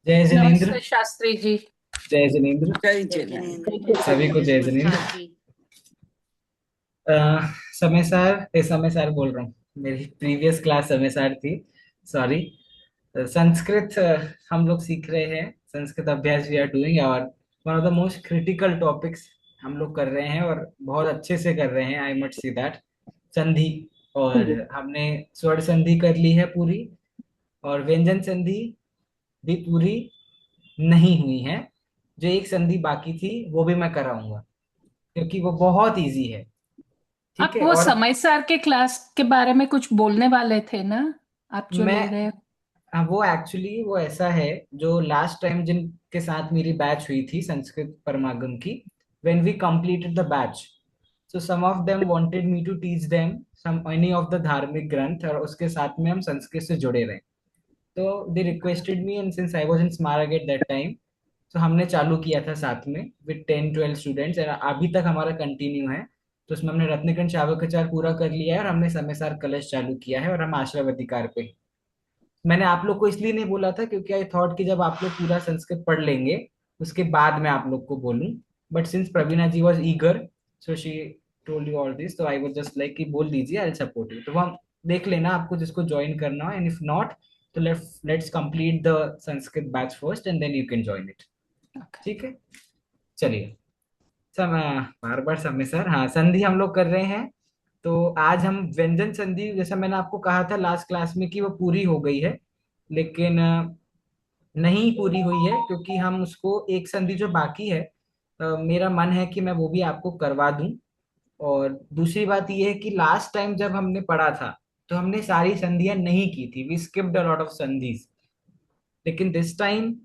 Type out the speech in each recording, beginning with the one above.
जय जिनेन्द्र। नमस्ते शास्त्री जी। जय जिनेन्द्र। जय जय जिनेन्द्र। जिनेन्द्र। सभी को जय जिनेन्द्र। नमस्कार जी। समय सार समय सार बोल रहा हूँ। मेरी प्रीवियस क्लास समय सार थी। सॉरी। संस्कृत हम लोग सीख रहे हैं। संस्कृत अभ्यास वी आर डूइंग और one of the most critical topics हम लोग कर रहे हैं और बहुत अच्छे से कर रहे हैं। I must see that. संधि। और हमने स्वर संधि कर ली है पूरी। और व्यंजन संधि भी पूरी नहीं हुई है। जो एक संधि बाकी थी वो भी मैं कराऊंगा क्योंकि वो बहुत इजी है। ठीक आप है। वो और समय सार के क्लास के बारे में कुछ बोलने वाले थे ना, आप जो मैं ले रहे हो। वो एक्चुअली वो ऐसा है जो लास्ट टाइम जिनके साथ मेरी बैच हुई थी संस्कृत परमागम की। When we completed the batch, so some of them wanted me to teach them some any of the धार्मिक ग्रंथ और उसके साथ में हम संस्कृत से जुड़े रहे। तो they requested me and since I was in स्मारक एट दैट टाइम, तो हमने चालू किया था साथ में विद 10-12 स्टूडेंट्स और अभी तक हमारा कंटिन्यू है। तो उसमें हमने रत्नकंठ शावकाचार पूरा कर लिया है और हमने समयसार कलश चालू किया है और हम आश्रवतिकार पे हैं। मैंने आप लोग को इसलिए नहीं बोला था क्योंकि आई थॉट कि जब आप लोग पूरा संस्कृत पढ़ लेंगे उसके बाद मैं आप लोग को बोलूं। But since Praveena ji was eager, so she told you all this, तो आई वाज जस्ट लाइक कि बोल दीजिए, आई विल सपोर्ट यू। तो वो हम देख लेना आपको जिसको ज्वाइन करना हो, एंड इफ नॉट तो let's complete the Sanskrit batch first and then you can join it. ठीक है। चलिए। समय बार बार समय सर, हाँ संधि हम लोग कर रहे हैं। तो आज हम व्यंजन संधि, जैसा मैंने आपको कहा था लास्ट क्लास में कि वो पूरी हो गई है, लेकिन नहीं पूरी हुई है क्योंकि हम उसको एक संधि जो बाकी है, मेरा मन है कि मैं वो भी आपको करवा दूं। और दूसरी बात ये है कि लास्ट टाइम जब हमने पढ़ा था तो हमने सारी संधियां नहीं की थी, we skipped a lot of संधिज। लेकिन दिस टाइम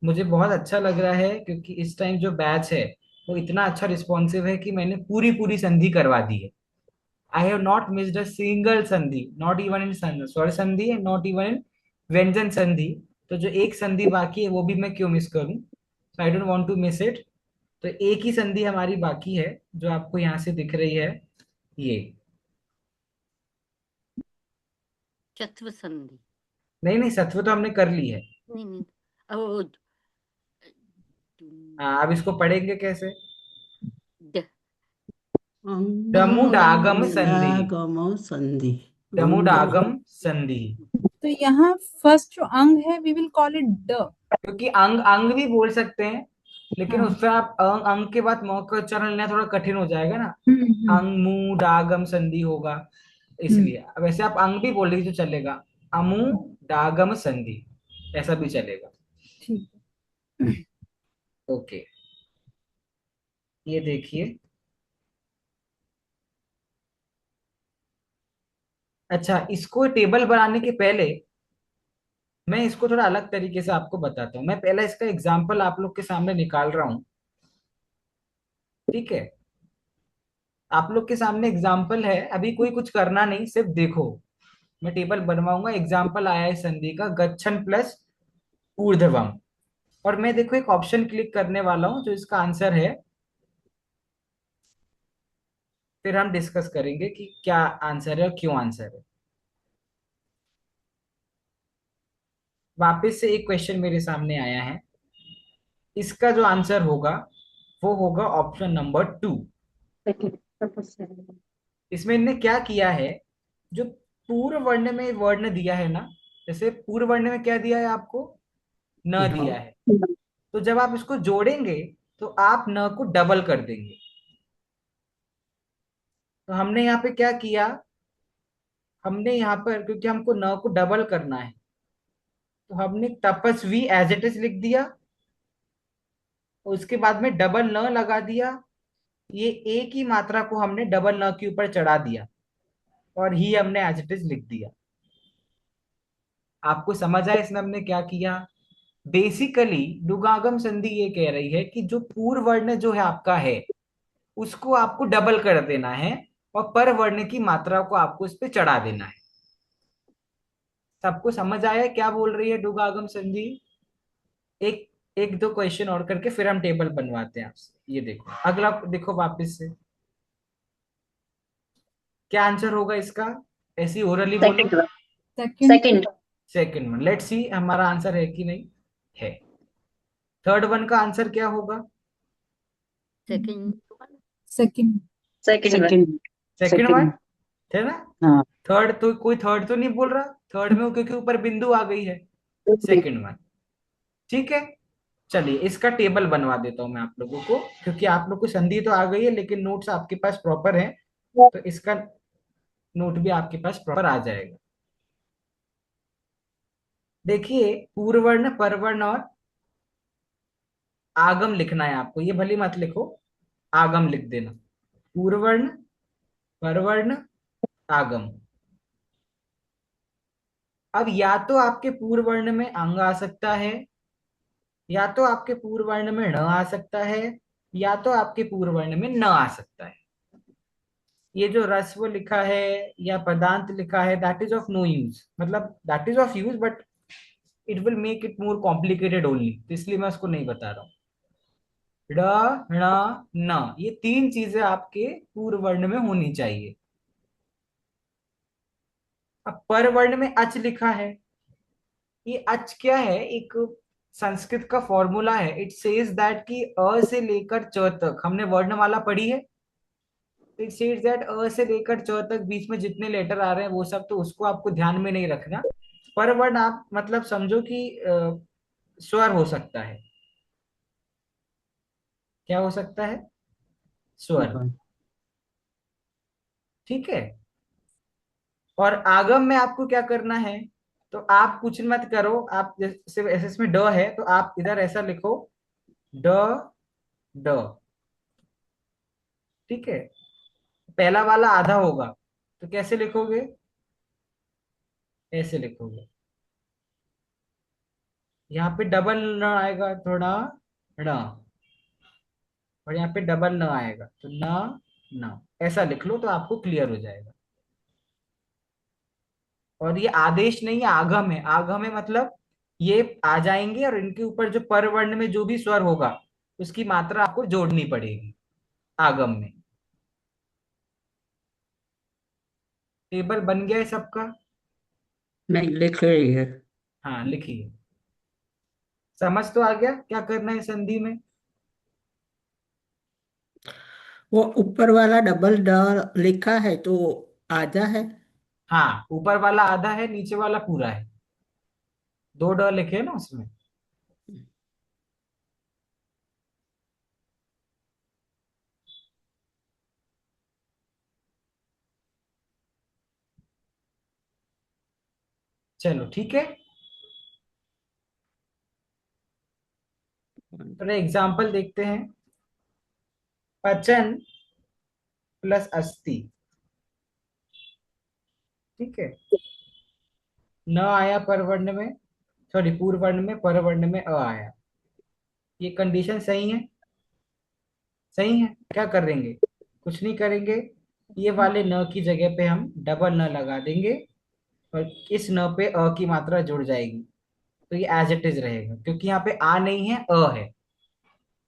मुझे बहुत अच्छा लग रहा है क्योंकि इस टाइम जो बैच है वो इतना अच्छा रिस्पॉन्सिव है कि मैंने पूरी पूरी संधि करवा दी है। I have not missed a single संधि, नॉट इवन इन स्वर संधि एंड नॉट इवन इन व्यंजन संधि। तो जो एक संधि बाकी है वो भी मैं क्यों मिस करूं, so I don't want to miss it. तो एक ही संधि हमारी बाकी है जो आपको यहाँ से दिख रही है, ये। चत्व संधि। नहीं नहीं, सत्व तो हमने कर ली है। नहीं नहीं। ओ, हाँ, अब इसको पढ़ेंगे कैसे? ड, डमुडागम संधि। मुदागम संधि। डमुडागम संधि। तो यहाँ फर्स्ट जो अंग है वी विल कॉल इट ड। क्योंकि अंग अंग भी बोल सकते हैं, लेकिन हाँ। उससे आप अंग अंग के बाद मौ का उच्चारण लेना थोड़ा कठिन हो जाएगा ना। हम्म। अंग डागम संधि होगा, हम्म। इसलिए। अब वैसे आप अंग भी बोल लीजिए तो चलेगा। अमु डागम संधि, ऐसा भी चलेगा। ठीक है। ओके। ये देखिए। अच्छा, इसको टेबल बनाने के पहले मैं इसको थोड़ा अलग तरीके से आपको बताता हूँ। मैं पहले इसका एग्जाम्पल आप लोग के सामने निकाल रहा हूँ। ठीक है। आप लोग के सामने एग्जाम्पल है, अभी कोई कुछ करना नहीं, सिर्फ देखो। मैं टेबल बनवाऊंगा, एग्जाम्पल आया है संधि का गच्छन प्लस ऊर्ध्वम। और मैं देखो एक ऑप्शन क्लिक करने वाला हूं जो इसका आंसर है। फिर हम डिस्कस करेंगे कि क्या आंसर है और क्यों आंसर है। वापस से एक क्वेश्चन मेरे सामने आया है। इसका जो आंसर होगा वो होगा ऑप्शन नंबर 2। इसमें इनने क्या किया है, जो पूर्व वर्ण में वर्ण दिया है ना, जैसे पूर्व वर्ण में क्या दिया है आपको, न दिया है। तो जब आप इसको जोड़ेंगे तो आप न को डबल कर देंगे। तो हमने यहाँ पे क्या किया, हमने यहाँ पर क्योंकि हमको न को डबल करना है तो हमने तपस्वी एज इट इज लिख दिया और उसके बाद में डबल न लगा दिया। ये एक ही मात्रा को हमने डबल न के ऊपर चढ़ा दिया और ही हमने एज इट इज लिख दिया। आपको समझ आया इसमें हमने क्या किया? बेसिकली दुगागम संधि ये कह रही है कि जो पूर्व वर्ण जो है आपका है उसको आपको डबल कर देना है और पर वर्ण की मात्रा को आपको इस पे चढ़ा देना है। सबको समझ आया है क्या बोल रही है दुगागम संधि? एक एक दो क्वेश्चन और करके फिर हम टेबल बनवाते हैं आपसे। ये देखो अगला, देखो वापस से क्या आंसर होगा इसका, ऐसी ओरली बोलो। Second. Second. Second one, let's see हमारा आंसर है कि नहीं। है। थर्ड वन का आंसर क्या होगा? Second one. Second. Second second one second. है ना? हाँ। थर्ड तो कोई थर्ड तो नहीं बोल रहा, थर्ड में वो क्योंकि ऊपर बिंदु आ गई है। Second one. ठीक है, चलिए इसका टेबल बनवा देता हूं मैं आप लोगों को, क्योंकि आप लोग को संधि तो आ गई है लेकिन नोट्स आपके पास प्रॉपर है, तो इसका नोट भी आपके पास प्रॉपर आ जाएगा। देखिए, पूर्ववर्ण, परवर्ण और आगम लिखना है आपको, ये भली मत लिखो, आगम लिख देना। पूर्ववर्ण, परवर्ण, आगम। अब या तो आपके पूर्ववर्ण में अंग आ सकता है, या तो आपके पूर्ववर्ण में ण आ सकता है, या तो आपके पूर्ववर्ण में न आ सकता है। ये जो रस्व लिखा है या पदांत लिखा है, that is of no use, मतलब that is of use but it will make it more complicated only, तो इसलिए मैं उसको नहीं बता रहा हूँ। ड़, ण, न, ये तीन चीजें आपके पूर्व वर्ण में होनी चाहिए। अब पर वर्ण में अच लिखा है, ये अच क्या है? एक संस्कृत का फॉर्मूला है। इट सेज दैट कि अ से लेकर च तक, हमने वर्णमाला पढ़ी है, इट सेज दैट अ से लेकर च तक बीच में जितने लेटर आ रहे हैं वो सब तो उसको आपको ध्यान में नहीं रखना। पर वर्ण आप मतलब समझो कि स्वर हो सकता है। क्या हो सकता है? स्वर। ठीक है। और आगम में आपको क्या करना है? तो आप कुछ मत करो, आप जैसे ऐसे इसमें ड है तो आप इधर ऐसा लिखो, ड, ड। ठीक है, पहला वाला आधा होगा, तो कैसे लिखोगे? ऐसे लिखोगे। यहाँ पे डबल न आएगा थोड़ा, ण, और यहाँ पे डबल न आएगा तो न, न, ऐसा लिख लो तो आपको क्लियर हो जाएगा। और ये आदेश नहीं है, आगम है। आगम है मतलब ये आ जाएंगे और इनके ऊपर जो पर वर्ण में जो भी स्वर होगा उसकी मात्रा आपको जोड़नी पड़ेगी आगम में। टेबल बन गया है सबका? नहीं, लिख रही है। हाँ लिखिए। समझ तो आ गया क्या करना है संधि में? वो ऊपर वाला डबल ड लिखा है तो आधा है। हाँ, ऊपर वाला आधा है, नीचे वाला पूरा है। दो ड लिखे हैं ना उसमें। चलो ठीक है, तो एग्जाम्पल देखते हैं। पचन प्लस अस्थि। ठीक है, न आया परवर्ण में, सॉरी पूर्ववर्ण में, परवर्ण में अ आया। ये कंडीशन सही है? सही है। क्या करेंगे? कुछ नहीं करेंगे, ये वाले न की जगह पे हम डबल न लगा देंगे और इस न पे अ की मात्रा जुड़ जाएगी, तो ये एज इट इज रहेगा, क्योंकि यहाँ पे आ नहीं है, अ है,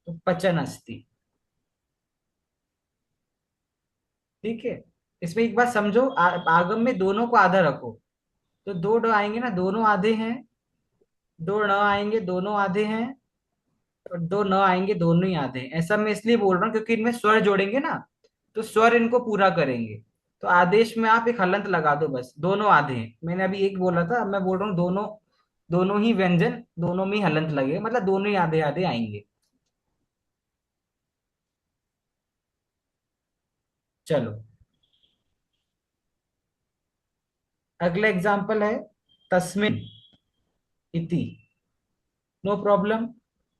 तो पचन अस्थि। ठीक है, इसमें एक बात समझो, आगम में दोनों को आधा रखो, तो दो ड आएंगे ना, दोनों आधे हैं, दो न आएंगे दोनों आधे हैं, और दो न आएंगे दोनों ही आधे हैं। ऐसा मैं इसलिए बोल रहा हूँ क्योंकि इनमें स्वर जोड़ेंगे ना, तो स्वर इनको पूरा करेंगे। तो आदेश में आप एक हलंत लगा दो, बस दोनों आधे हैं। मैंने अभी एक बोला था, अब मैं बोल रहा हूँ दोनों, दोनों ही व्यंजन, दोनों में ही हलंत लगे, मतलब दोनों ही आधे आधे आएंगे। चलो, अगला एग्जाम्पल है तस्मिन इति। नो प्रॉब्लम,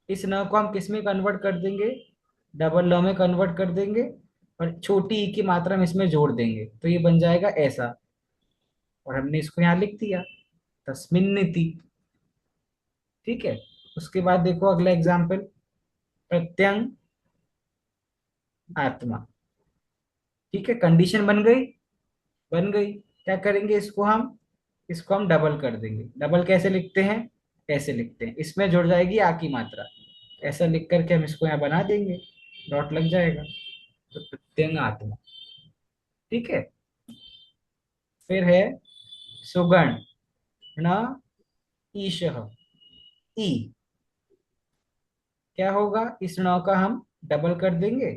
इस न को हम किस में कन्वर्ट कर देंगे? डबल ल में कन्वर्ट कर देंगे, और छोटी ई की मात्रा हम इसमें जोड़ देंगे, तो ये बन जाएगा ऐसा, और हमने इसको यहाँ लिख दिया, तस्मिन्निति। ठीक है, उसके बाद देखो अगला एग्जाम्पल, प्रत्यंग आत्मा। ठीक है, कंडीशन बन गई, बन गई। क्या करेंगे? इसको हम डबल कर देंगे। डबल कैसे लिखते हैं? ऐसे लिखते हैं, इसमें जुड़ जाएगी आ की मात्रा, ऐसा लिख करके हम इसको यहाँ बना देंगे, डॉट लग जाएगा, तो प्रत्यंग आत्मा। ठीक है, फिर है सुगण, न ईशः, ई। क्या होगा, इस ण का हम डबल कर देंगे,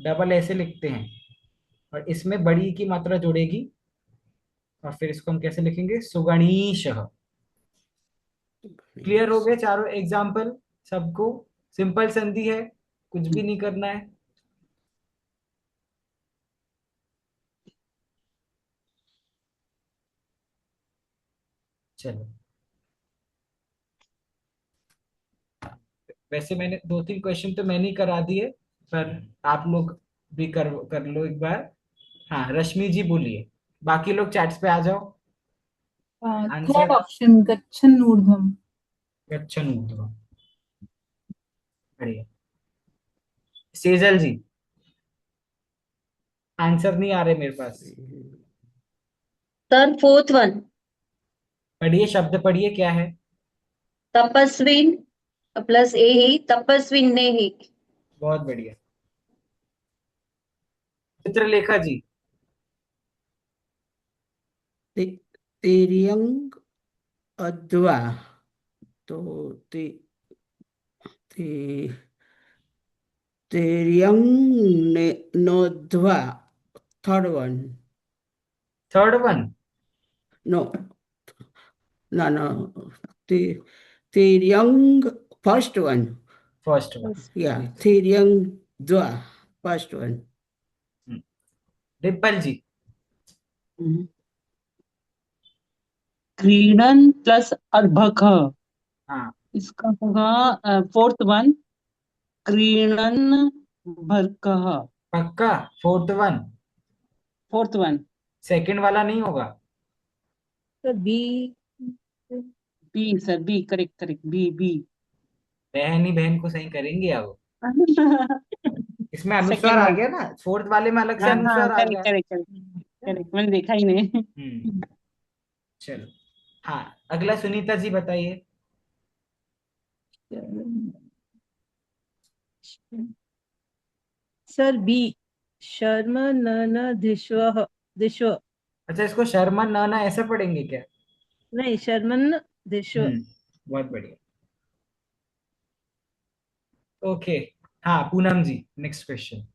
डबल ऐसे लिखते हैं, और इसमें बड़ी की मात्रा जुड़ेगी, और फिर इसको हम कैसे लिखेंगे, सुगणीशः। क्लियर हो गए चारों एग्जाम्पल सबको? सिंपल संधि है, कुछ भी नहीं करना है। चलो, वैसे मैंने 2-3 क्वेश्चन तो मैंने ही करा दिए, पर आप लोग भी कर कर लो एक बार। हाँ, रश्मि जी बोलिए, बाकी लोग चैट्स पे आ जाओ। थर्ड आंसर, ऑप्शन गच्छन् ऊर्ध्वम्। गच्छन् ऊर्ध्वम्, बढ़िया। सेजल जी, आंसर नहीं आ रहे मेरे पास। सर फोर्थ वन, पढ़िए, शब्द पढ़िए, क्या है? तपस्विन प्लस ए ही, तपस्विन ने ही। बहुत बढ़िया। चित्रलेखा जी, तिर्यंग अद्वा, तो ति, तिर्यंग नोध्वा, third one. Third one, no, no, no, the तिर्यंग फर्स्ट वन, फर्स्ट वन। या तिर्यंग द्वा, फर्स्ट वन। डिम्पल जी, क्रीडन प्लस अर्भक, हाँ, इसका होगा फोर्थ वन, क्रीडन भर्क, पक्का fourth one? Fourth one. Second वाला नहीं होगा? Sir B. B sir, B, correct correct, B B. बहन ही बहन को सही करेंगे अब। इसमें अनुस्वार सेकेंड आ वन। गया ना, फोर्थ वाले में अलग से हाँ हाँ, अनुस्वार आ करेक्ट गया। करेक्ट करेक्ट करेक्ट, मैंने देखा ही नहीं। चलो, हाँ, अगला सुनीता जी बताइए। सर बी, शर्म न धिष्व धिष्व। अच्छा, इसको शर्मा नाना ऐसा पढ़ेंगे क्या? नहीं, शर्मन धिष्व। बहुत बढ़िया। ओके, हाँ, पूनम जी, नेक्स्ट क्वेश्चन।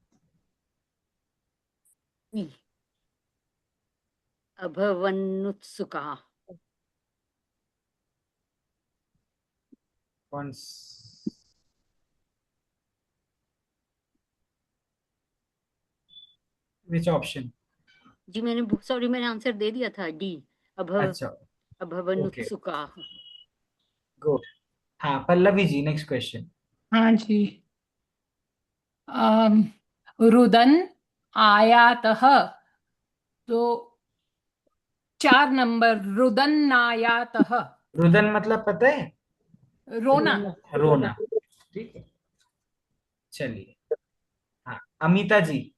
अभवन्नुत्सुका। कौन विच ऑप्शन? जी मैंने, सॉरी, मैंने आंसर दे दिया था, डी। अच्छा, ओके, अभवन्नुत्सुका। गुड। हाँ, पल्लवी जी, नेक्स्ट क्वेश्चन। हाँ जी। अम, रुदन आयातः, तो 4 नंबर, रुदन्नायातः, रुदन मतलब पता है? रोना। रोना, ठीक है। चलिए, हाँ, अमिता जी।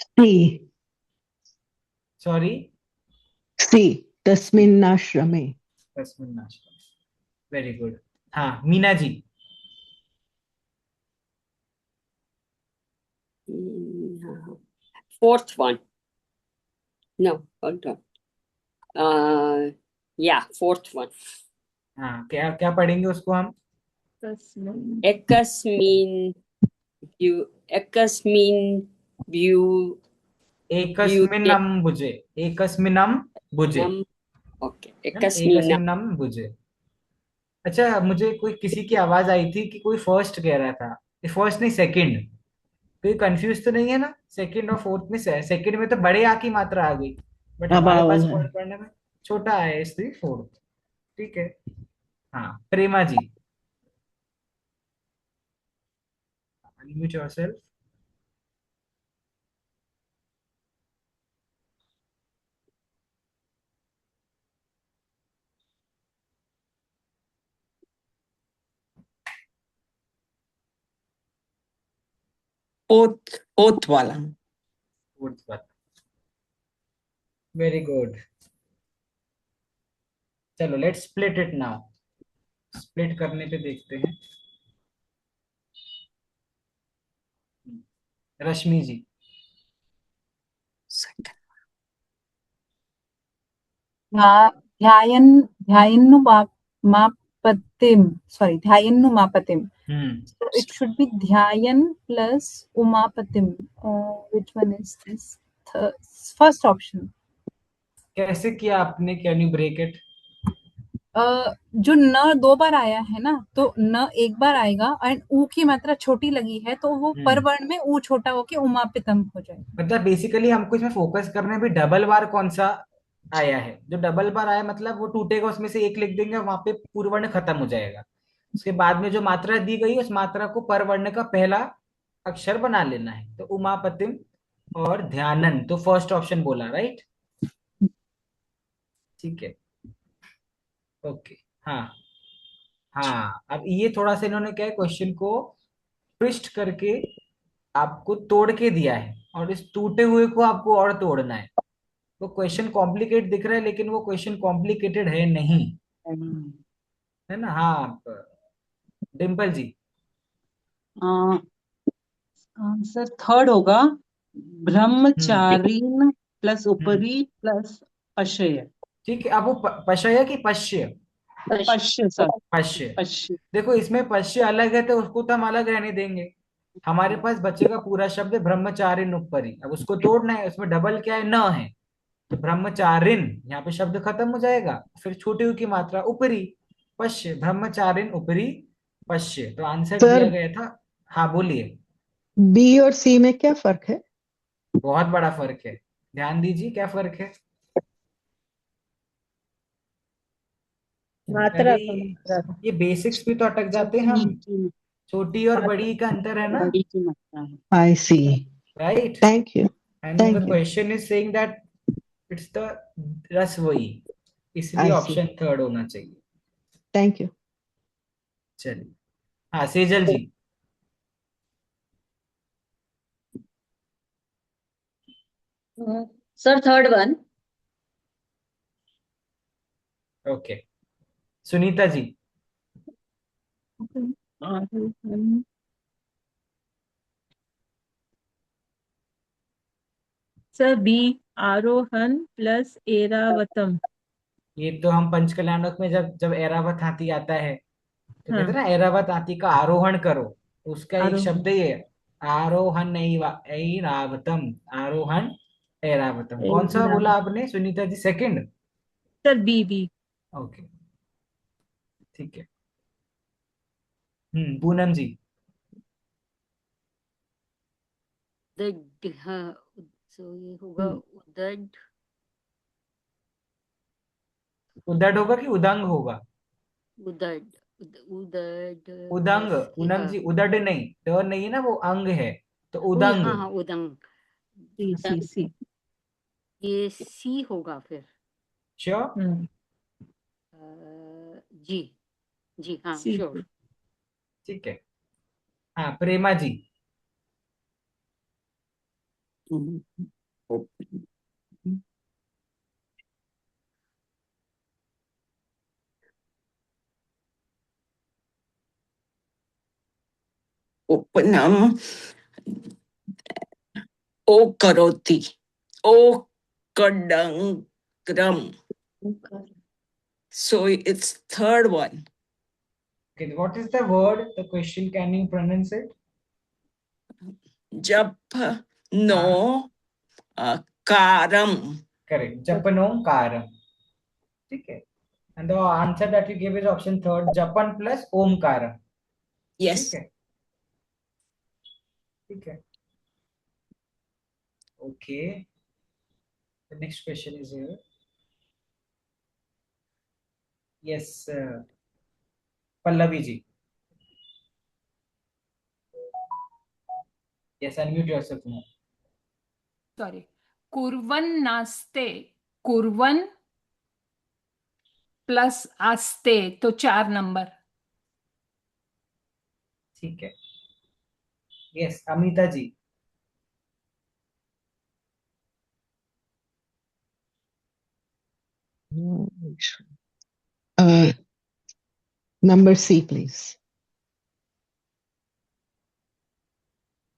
सी, सॉरी, सी, तस्मिन्नाश्रमे। तस्मिन् नाश्ता, वेरी गुड। हाँ, Meena ji. Fourth one. No, hold on. Yeah, fourth one. हाँ, क्या क्या पढ़ेंगे उसको हम? एकस्मिन् एकस्मिन् व्यू व्यूते एकस्मिन्नम भुजे, एकस्मिन्नम भुजे, नम। ओके, है ना, एकस्मिन्। एकस्मिन्नम भुजे। अच्छा, मुझे कोई किसी की आवाज आई थी कि कोई फर्स्ट कह रहा था, फर्स्ट नहीं, सेकंड। कोई कंफ्यूज तो नहीं है ना? सेकंड और फोर्थ में से सेकंड में तो बड़े आ की मात्रा आ गई, बट हमारे अबाउल पास है। पढ़ने में छोटा है, इसलिए फोर्थ। ठीक है। हाँ, प्रेमा जी, अनम्यूट योरसेल्फ। ओथ वाला। फोर्थ पर, वेरी गुड। चलो, let's split it now. Split करने पे देखते हैं। रश्मि जी। हाँ, ध्यायन ध्यायन्नु मापतिम, sorry, ध्यायन्नु मापतिम. So it should be dhyayan plus umapatim. Which one is this? First option. कैसे किया आपने? Can you break it? जो न 2 बार आया है ना, तो न 1 बार आएगा एंड ऊ की मात्रा छोटी लगी है तो वो पर वर्ण में ऊ छोटा होके उमापितम हो जाएगा. मतलब बेसिकली हमको इसमें फोकस करना है भी डबल बार कौन सा आया है. जो डबल बार आया मतलब वो टूटेगा, उसमें से एक लिख देंगे, वहां पे पूर्वर्ण खत्म हो जाएगा. उसके बाद में जो मात्रा दी गई उस मात्रा को परवर्ण का पहला अक्षर बना लेना है. तो उमापतिम और ध्यानन, तो फर्स्ट ऑप्शन बोला, राइट? ठीक है, ओके. हाँ हाँ, अब ये थोड़ा सा इन्होंने क्या है, क्वेश्चन को ट्विस्ट करके आपको तोड़ के दिया है, और इस टूटे हुए को आपको और तोड़ना है. वो क्वेश्चन कॉम्प्लिकेट दिख रहा है, लेकिन वो क्वेश्चन कॉम्प्लिकेटेड है नहीं, है ना? हाँ, डिम्पल जी. आंसर थर्ड होगा, ब्रह्मचारीन प्लस उपरी प्लस पशय. ठीक है, अब वो पशय की पश्य? पश्य सर, पश्य. पश्य. देखो इसमें पश्य अलग है, तो उसको तो हम अलग रहने देंगे. हमारे पास बचेगा पूरा शब्द ब्रह्मचारिन उपरी. अब उसको तोड़ना है, उसमें डबल क्या है, न है, तो ब्रह्मचारिन, यहाँ पे शब्द खत्म हो जाएगा. फिर छोटी हुई की मात्रा उपरी, पश्य, ब्रह्मचारिन उपरी पश्य. तो आंसर दिया सर, गया था. हाँ बोलिए. बी और सी में क्या फर्क है? बहुत बड़ा फर्क है, ध्यान दीजिए क्या फर्क है. मात्रा अरे का मात्रा. ये बेसिक्स पे तो अटक जाते हैं हम. छोटी और बड़ी का अंतर है ना, बड़ी की मात्रा है. I see. Right? Thank you. And the thank you. Question is saying that it's the रसवई, इसलिए आई सी. ऑप्शन थर्ड होना चाहिए. Thank you. चलिए, हाँ Sejal ji. Sir third one. Okay, Sunita ji. Sir B, आरोहण प्लस एरावतम. ये तो हम पंचकल्याणक में जब जब ऐरावत हाथी आता है, तो कहते हाँ, हैं ना, ऐरावत हाथी का आरोहण करो, तो उसका एक आरोहण शब्द ही है आरोहण. ऐरावतम, आरोहण ऐरावतम. कौन सा बोला एरावतम. आपने Sunita ji, second? Sir B, B. Okay, ठीक है. पूनम जी. हाँ, सो ये होगा उदड. उदड होगा कि उदंग होगा? उदड. उदड. उदंग. पूनम हाँ. जी, उदड नहीं, ड नहीं है ना, वो अंग है, तो उदंग. हाँ हाँ, उदंग. सी, सी, सी. ये सी होगा फिर. श्योर? जी. जी हाँ, सी, श्योर. ठीक है. हाँ, प्रेमा जी. उपनम ओ करोति ओ kadangram. So it's third one. Okay, what is the word, the question, can you pronounce it? Jap no karam. Correct, japanonkaram. ठीक है. And the answer that you gave is option third, Japan plus Omkaram. Yes. ठीक है, ठीक है. Okay. The next question is here. Yes, Pallavi ji. Yes, unmute yourself now. Sorry. कुर्वन् नास्ते, कुर्वन् plus आस्ते, तो 4 नंबर. ठीक है. Yes, Amita ji. Number C, please.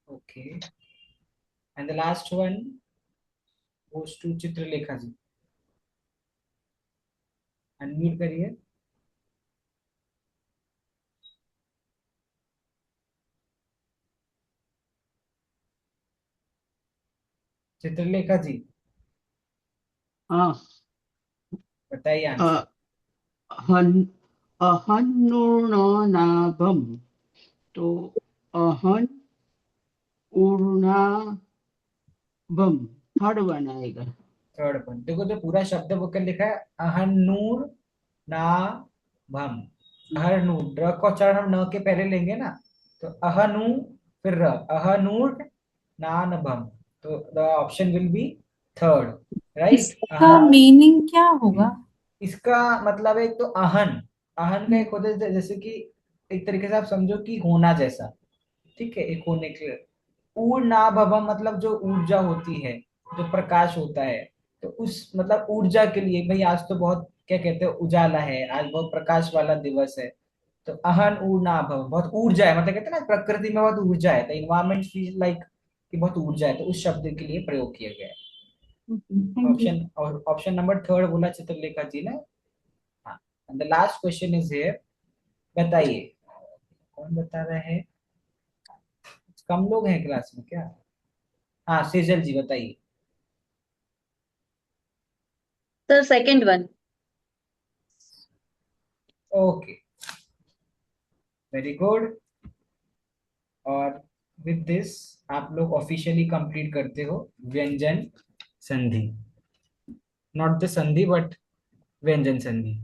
Okay. And the last one goes to Chitralekha ji. Unmute करिए। चित्रलेखा जी हाँ बताइए आंसर। हन अहन्नूर्णनाभम, तो अहन ऊर्णाभम थर्ड वन आएगा। थर्ड वन देखो, जो पूरा शब्द वो क्या लिखा है, अहनूर ना भम। अहनूर, र को उच्चारण हम न के पहले लेंगे ना, तो अहनु फिर र, अहनूर ना न भम। तो the option will be third, right. इसका मीनिंग क्या होगा? इसका मतलब है, एक तो अहन, अहन का एक होता है जैसे कि एक तरीके से आप समझो कि होना जैसा, ठीक है, एक होने के लिए। ऊर्नाभवम मतलब जो ऊर्जा होती है, जो प्रकाश होता है, तो उस मतलब ऊर्जा के लिए भाई, आज तो बहुत क्या कहते हैं, उजाला है, आज बहुत प्रकाश वाला दिवस है। तो अहन ऊर्नाभव, बहुत ऊर्जा है, मतलब कहते हैं ना प्रकृति में बहुत ऊर्जा है, द इन्वायरमेंट फील लाइक कि बहुत ऊर्जा है, तो उस शब्द के लिए प्रयोग किया गया है। Thank you. ऑप्शन, और ऑप्शन नंबर थर्ड बोला चित्रलेखा जी ने। हाँ, the last question is here. बताइए, कौन बता रहा है? कम लोग हैं क्लास में क्या? हाँ, सेजल जी बताइए। Sir second one. Okay, very good. और विद दिस आप लोग ऑफिशियली कंप्लीट करते हो व्यंजन संधि, नॉट द संधि बट व्यंजन संधि।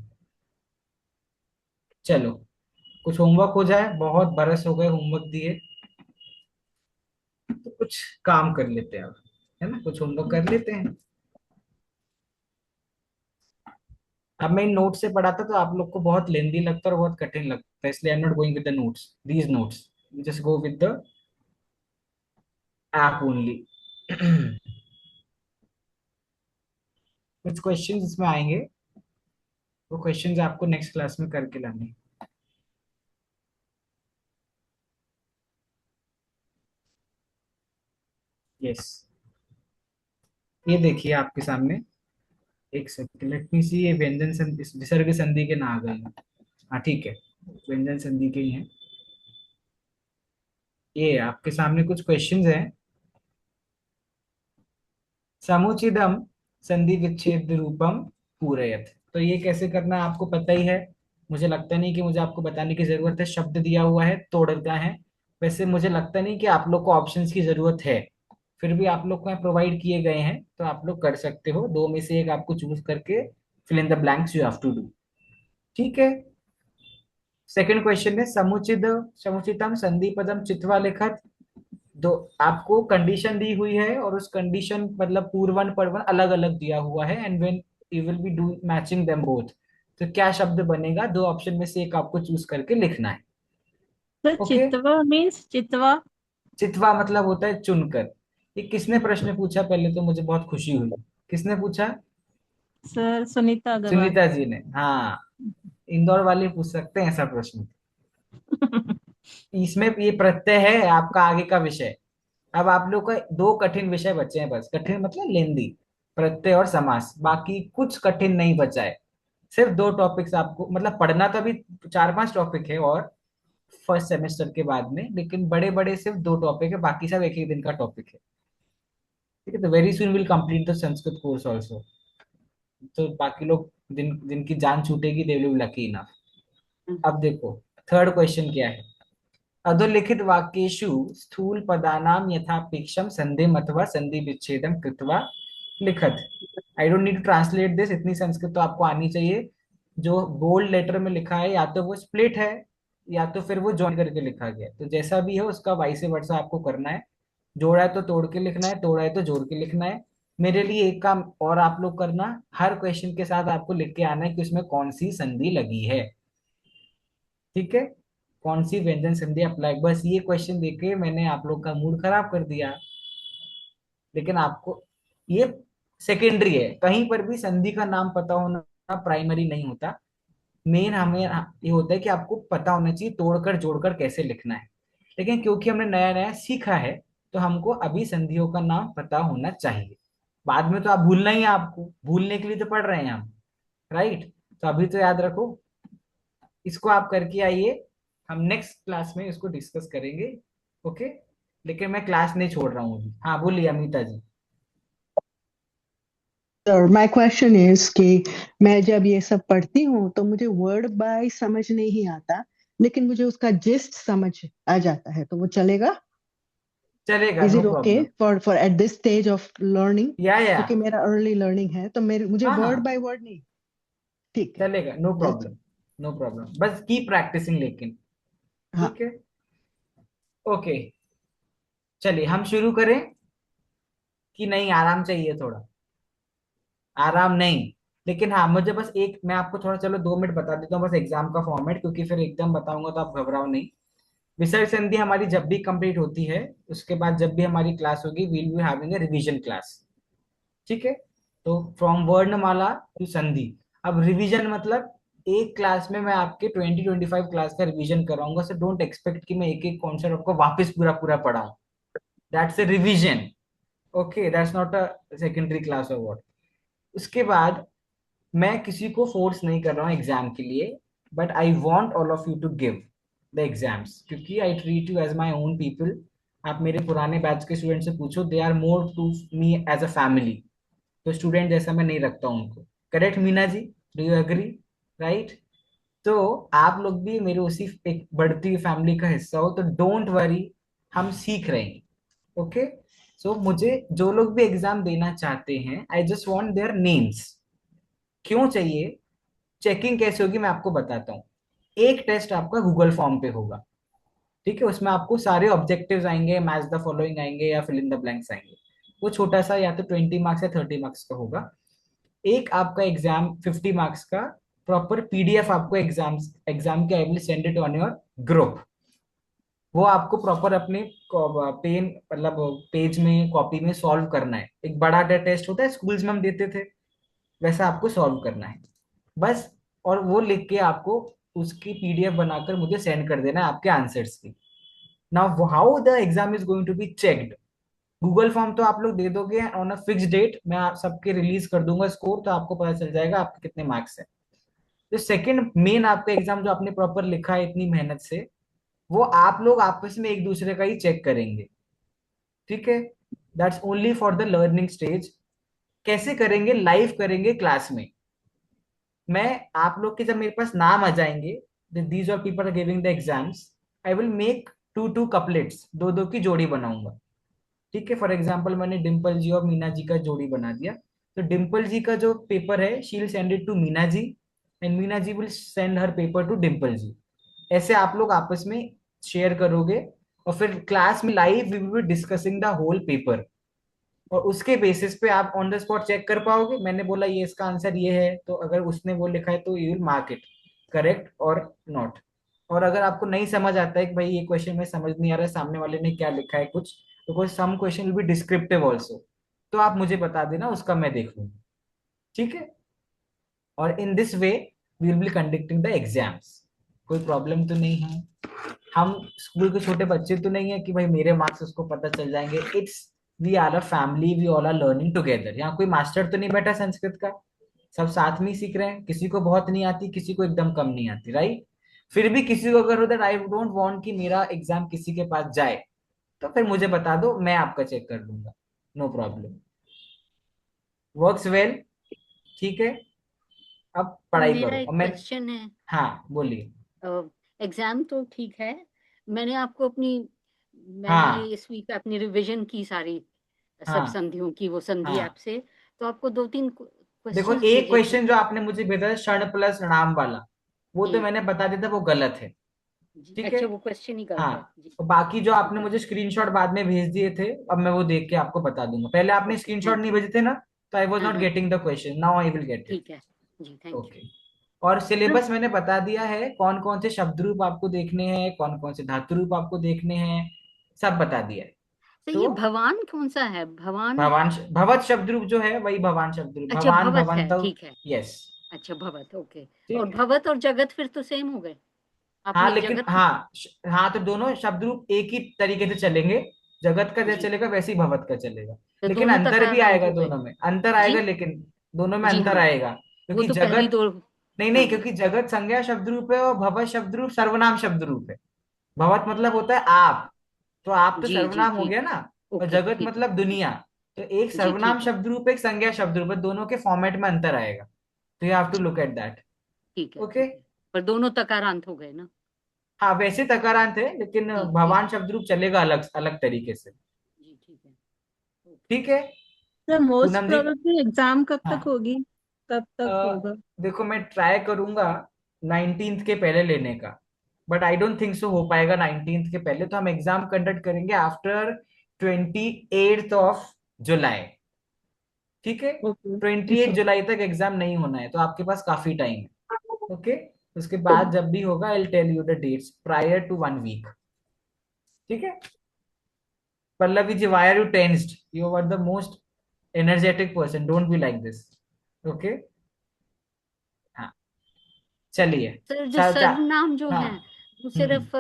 चलो, कुछ होमवर्क हो जाए, बहुत बरस हो गए होमवर्क दिए, तो कुछ काम कर लेते हैं अब, है ना, कुछ होमवर्क कर लेते हैं। अब मैं इन नोट से पढ़ाता तो आप लोग को बहुत लेंदी लगता और बहुत कठिन लगता है, इसलिए I am not going with the notes, these notes, just go with the app only. कुछ क्वेश्चंस इसमें आएंगे, वो क्वेश्चंस आपको नेक्स्ट क्लास में करके लाने। यस, ये देखिए आपके सामने, एक सेकंड, लेट मी सी, ये व्यंजन संधि, विसर्ग संधि के ना आ गए हैं। हाँ ठीक है, व्यंजन संधि के ही हैं। ये आपके सामने कुछ क्वेश्चंस हैं। समुचिदम संधि विच्छेद रूपम पूरयत, तो ये कैसे करना है आपको पता ही है, मुझे लगता नहीं कि मुझे आपको बताने की जरूरत है। शब्द दिया हुआ है, तोड़ना है। वैसे मुझे लगता नहीं कि आप लोग को ऑप्शंस की जरूरत है, फिर भी आप लोग को यहाँ प्रोवाइड किए गए हैं, तो आप लोग कर सकते हो, दो में से एक आपको चूज करके fill in the blanks you have to do, ठीक है। सेकंड क्वेश्चन है, समुचित समुचितम संधि पदम चित्वा लिखत। दो आपको कंडीशन दी हुई है, और उस कंडीशन मतलब पूर्वन परवन अलग अलग दिया हुआ है, and when you will be do matching them both, तो क्या शब्द बनेगा, दो ऑप्शन में से एक आपको चूज करके लिखना है। सर ओके, चितवा मीन्स चितवा। चितवा मतलब होता है चुनकर। ये किसने प्रश्न पूछा, पहले तो मुझे बहुत खुशी हुई, किसने पूछा? सर सुनीता अग्रवाल। सुनीता जी ने, हाँ। इंदौर वाले पूछ सकते हैं ऐसा प्रश्न। इसमें ये प्रत्यय है आपका आगे का विषय। अब आप लोग का दो कठिन विषय बचे हैं बस, कठिन मतलब लेंदी, प्रत्यय और समास, बाकी कुछ कठिन नहीं बचा है। सिर्फ दो टॉपिक्स आपको मतलब पढ़ना, तो अभी चार पांच टॉपिक है और फर्स्ट सेमेस्टर के बाद में, लेकिन बड़े बड़े सिर्फ दो टॉपिक है, बाकी सब एक एक दिन का टॉपिक है, ठीक है। तो very soon will complete the Sanskrit course also, तो बाकी लोग जिनकी जान छूटेगी they will be lucky enough. अब देखो, थर्ड क्वेश्चन क्या है। अधोलिखित वाक्येषु स्थूल पदानां यथापेक्षम संधिम अथवा संधि विच्छेदम कृत्वा लिखत। I don't need to translate this, इतनी संस्कृत तो आपको आनी चाहिए। जो बोल्ड लेटर में लिखा है, या तो वो स्प्लिट है, या तो फिर वो जॉइन करके लिखा गया है। तो जैसा भी है उसका वाइस वर्सा आपको करना है। जोड़ा है तो तोड़ के लिखना है, तोड़ा है तो जोड़ के लिखना है। मेरे लिए एक काम और आप लोग करना, हर क्वेश्चन के साथ आपको लिख के आना है कि उसमें कौन सी संधि लगी है, ठीक है, कौन सी व्यंजन संधि अप्लाई। बस ये क्वेश्चन देके मैंने आप लोग का मूड खराब कर दिया, लेकिन आपको ये सेकेंडरी है, कहीं पर भी संधि का नाम पता होना प्राइमरी नहीं होता। मेन हमें ये होता है कि आपको पता होना चाहिए तोड़कर जोड़कर कैसे लिखना है। लेकिन क्योंकि हमने नया नया सीखा है, तो हमको अभी संधियों का नाम पता होना चाहिए। बाद में तो आप भूलना ही है, आपको भूलने के लिए तो पढ़ रहे हैं हम, राइट। तो अभी तो याद रखो, इसको आप करके आइए, हम नेक्स्ट क्लास में इसको डिस्कस करेंगे। ओके, लेकिन मैं क्लास नहीं छोड़ रहा हूँ अभी। हाँ बोलिए अमिता जी। सर माय क्वेश्चन इज कि मैं जब ये सब पढ़ती हूँ तो मुझे वर्ड बाय समझ नहीं आता, लेकिन मुझे उसका जिस्ट समझ आ जाता है, तो वो चलेगा? चलेगा, is no it okay problem. For at this stage of learning? या क्योंकि मेरा अर्ली लर्निंग है, तो मेरे मुझे हाँ वर्ड हाँ बाय वर्ड नहीं। ठीक है। चलेगा, no just problem. No problem, बस की प्रैक्टिसिंग लेकिन। हाँ। ठीक है, ओके। चलिए हम शुरू करें कि नहीं, आराम चाहिए थोड़ा? आराम नहीं, लेकिन हाँ मुझे बस एक, मैं आपको थोड़ा, चलो 2 मिनट बता देता हूँ बस एग्जाम का फॉर्मेट, क्योंकि फिर एकदम बताऊंगा तो आप घबराओ नहीं। विसर्ग संधि हमारी जब भी कंप्लीट होती है, उसके बाद जब भी हमारी क्लास होगी, we'll be having a revision class. ठीक है, तो फ्रॉम वर्णमाला टू संधि। अब रिवीजन मतलब एक क्लास में मैं आपके 20-25 क्लास का रिवीजन कराऊंगा, सो डोंट एक्सपेक्ट कि मैं एक एक कॉन्सेप्ट आपको वापस पूरा पूरा पढ़ाऊं। That's a revision. Okay, that's not a secondary class और व्हाट। उसके बाद मैं किसी को फोर्स नहीं कर रहा हूँ एग्जाम के लिए, but I want all of you to give the exams, क्योंकि I treat you as my own people. आप मेरे पुराने बैच के स्टूडेंट से पूछो, they are more to me as a family. तो स्टूडेंट जैसा मैं नहीं रखता हूँ उनको। Correct Meena ji, do you agree? Right. तो आप लोग भी मेरे उसी एक बढ़ती हुई फैमिली का हिस्सा हो, तो डोंट वरी, हम सीख रहे हैं। ओके, सो मुझे जो लोग भी एग्जाम देना चाहते हैं, I just want their names. क्यों चाहिए? चेकिंग कैसे होगी मैं आपको बताता हूँ। एक टेस्ट आपका गूगल फॉर्म पे होगा, ठीक है, उसमें आपको सारे ऑब्जेक्टिव्स आएंगे, मैच द फॉलोइंग आएंगे या फिल इन द ब्लैंक्स आएंगे। वो छोटा सा, या तो 20 मार्क्स या 30 मार्क्स का होगा। एक आपका एग्जाम 50 मार्क्स का, प्रॉपर पीडीएफ आपको एग्जाम एग्जाम के, I will send it on your group. वो आपको प्रॉपर अपने पेन मतलब पेज में, कॉपी में सॉल्व करना है। एक बड़ा टेस्ट होता है, स्कूल्स में हम देते थे, वैसा आपको सॉल्व करना है बस। और वो लिख के आपको उसकी पीडीएफ बनाकर मुझे सेंड कर देना है आपके आंसर्स की। Now how the exam is going to be checked? Google form तो आप लोग दे दोगे ऑन अ फिक्स डेट, मैं आप सबके रिलीज कर दूंगा स्कोर, तो आपको पता चल जाएगा आपके कितने मार्क्स है। तो सेकंड मेन आपका एग्जाम जो आपने प्रॉपर लिखा है इतनी मेहनत से, वो आप लोग आपस में एक दूसरे का ही चेक करेंगे। ठीक है, that's only for the learning stage. कैसे करेंगे? लाइव करेंगे क्लास में। मैं आप लोग के जब मेरे पास नाम आ जाएंगे, these are people are giving the exams, I will make 2-2 couplets, दो दो की जोड़ी बनाऊंगा। ठीक है, फॉर एग्जाम्पल मैंने डिम्पल जी और मीना जी का जोड़ी बना दिया, तो डिम्पल जी का जो पेपर है, she will send it to Meena ji, and Meena ji will send her paper to Dimple ji. ऐसे आप लोग आपस में शेयर करोगे, और फिर क्लास में live we will be discussing the whole paper. और उसके बेसिस पे आप ऑन द स्पॉट चेक कर पाओगे, मैंने बोला ये इसका आंसर ये है, तो अगर उसने वो लिखा है तो you will mark it correct और नॉट। और अगर आपको नहीं समझ आता है कि भाई ये क्वेश्चन में समझ नहीं आ रहा है, सामने वाले ने क्या लिखा है कुछ, because some question will be descriptive also, तो आप मुझे बता देना, उसका मैं देख लूंगा। ठीक है, और in this way we will be conducting the exams. कोई प्रॉब्लम तो नहीं है? हम स्कूल के छोटे बच्चे तो नहीं है कि भाई मेरे मार्क्स उसको पता चल जाएंगे। It's, we are a family, we all are learning together. यहाँ कोई मास्टर तो नहीं बैठा संस्कृत का, सब साथ में ही सीख रहे हैं। किसी को बहुत नहीं आती, किसी को एकदम कम नहीं आती, राइट? फिर भी किसी को अगर उधर, आई डोंट वांट कि मेरा एग्जाम किसी के पास जाए, तो फिर मुझे बता दो, मैं आपका चेक कर लूंगा, नो प्रॉब्लम, वर्क्स वेल। ठीक है, अब पढ़ाई मेरा करो। एक और मैं, क्वेश्चन है। हाँ बोलिए। एग्जाम तो ठीक है, मैंने आपको मैंने हाँ इस वीक अपनी रिवीजन की सारी सब हाँ संधियों की, वो संधि ऐप हाँ, से, तो आपको 2-3 देखो क्वेश्चंस एक भेजे थे। क्वेश्चन जो आपने मुझे भेजा है, क्षण प्लस नाम वाला, वो तो जी मैंने बता दिया था, वो गलत है। जी, ठीक है, अच्छा वो क्वेश्चन ही गलत हाँ। है जी। और बाकी जो ठीक आपने है, मुझे स्क्रीनशॉट बाद में भेज दिए थे, अब मैं वो देख के आपको बता दूंगा। पहले आपने ओके स्क्रीनशॉट थैंक नहीं यू। भेजे थे ना, तो आई वॉज हाँ नॉट हाँ, getting the question, now I will get it. ठीक है जी, थैंक यू। ओके, और सिलेबस मैंने बता दिया है, कौन कौन से शब्द रूप आपको देखने हैं, कौन कौन से धातु रूप आपको देखने हैं, सब बता दिया है। तो तो ये भवान कौन सा है? भवान, भवान, भवत शब्द रूप जो है वही भवान शब्द रूप, अच्छा भवान भवत है, भवंत। ठीक है। यस। अच्छा भवत, ओके। और ठीक है, भवत और जगत फिर तो सेम हो गए। हाँ आपने लेकिन जगत, हाँ, हाँ तो दोनों शब्द रूप एक ही तरीके से चलेंगे। जगत का जैसे जी, चलेगा वैसे ही भवत का चलेगा, तो लेकिन दोनों अंतर भी तकारांत आएगा, हो गए। दोनों में अंतर जी आएगा, लेकिन दोनों में जी अंतर हाँ, आएगा, वो क्योंकि तो पहली जगत, दो, नहीं हाँ नहीं, क्योंकि जगत संज्ञा शब्द रूप है और भवत शब्द रूप सर्वनाम शब्द रूप है। भवत मतलब होता है आप, तो आप तो जी जी सर्वनाम हो ठीक गया है। ना। और ओके जगत ठीक है। मतलब दुनिया। तो एक जी सर्वनाम ठीक है। शब्द रूप, एक संज्ञा शब्द रूप है, दोनों के फॉर्मेट में अंतर आएगा। तो you have to look at that. ठीक है ओके। ठीक है। पर दोनों तकारांत हो गए ना। हाँ वैसे तकारांत है, लेकिन ठीक ठीक भगवान है। शब्द रूप चलेगा अलग अलग तरीके से। जी ठीक है। ओके। ठीक है। सर मोस्ट पूनम जी। प्रोबेबली एग्जाम कब तक हाँ। होगी? कब तक होगा? देखो मैं ट्राई करूंगा 19th के पहले लेने का, but I don't think so हो पाएगा 19th के पहले। तो हम एग्जाम कंडक्ट करेंगे आफ्टर 28th ऑफ जुलाई। ठीक है। ओके। 28 जुलाई तक एग्जाम नहीं होना है, तो आपके पास काफी टाइम है। ओके। उसके बाद जब भी होगा I tell you the dates prior to 1 week. ठीक है। Pallavi ji, why are you tensed? You are the most energetic person, don't be like this. Okay. हाँ। चलिए। सर जो चा, चा, सर्वनाम जो हाँ। है वो सिर्फ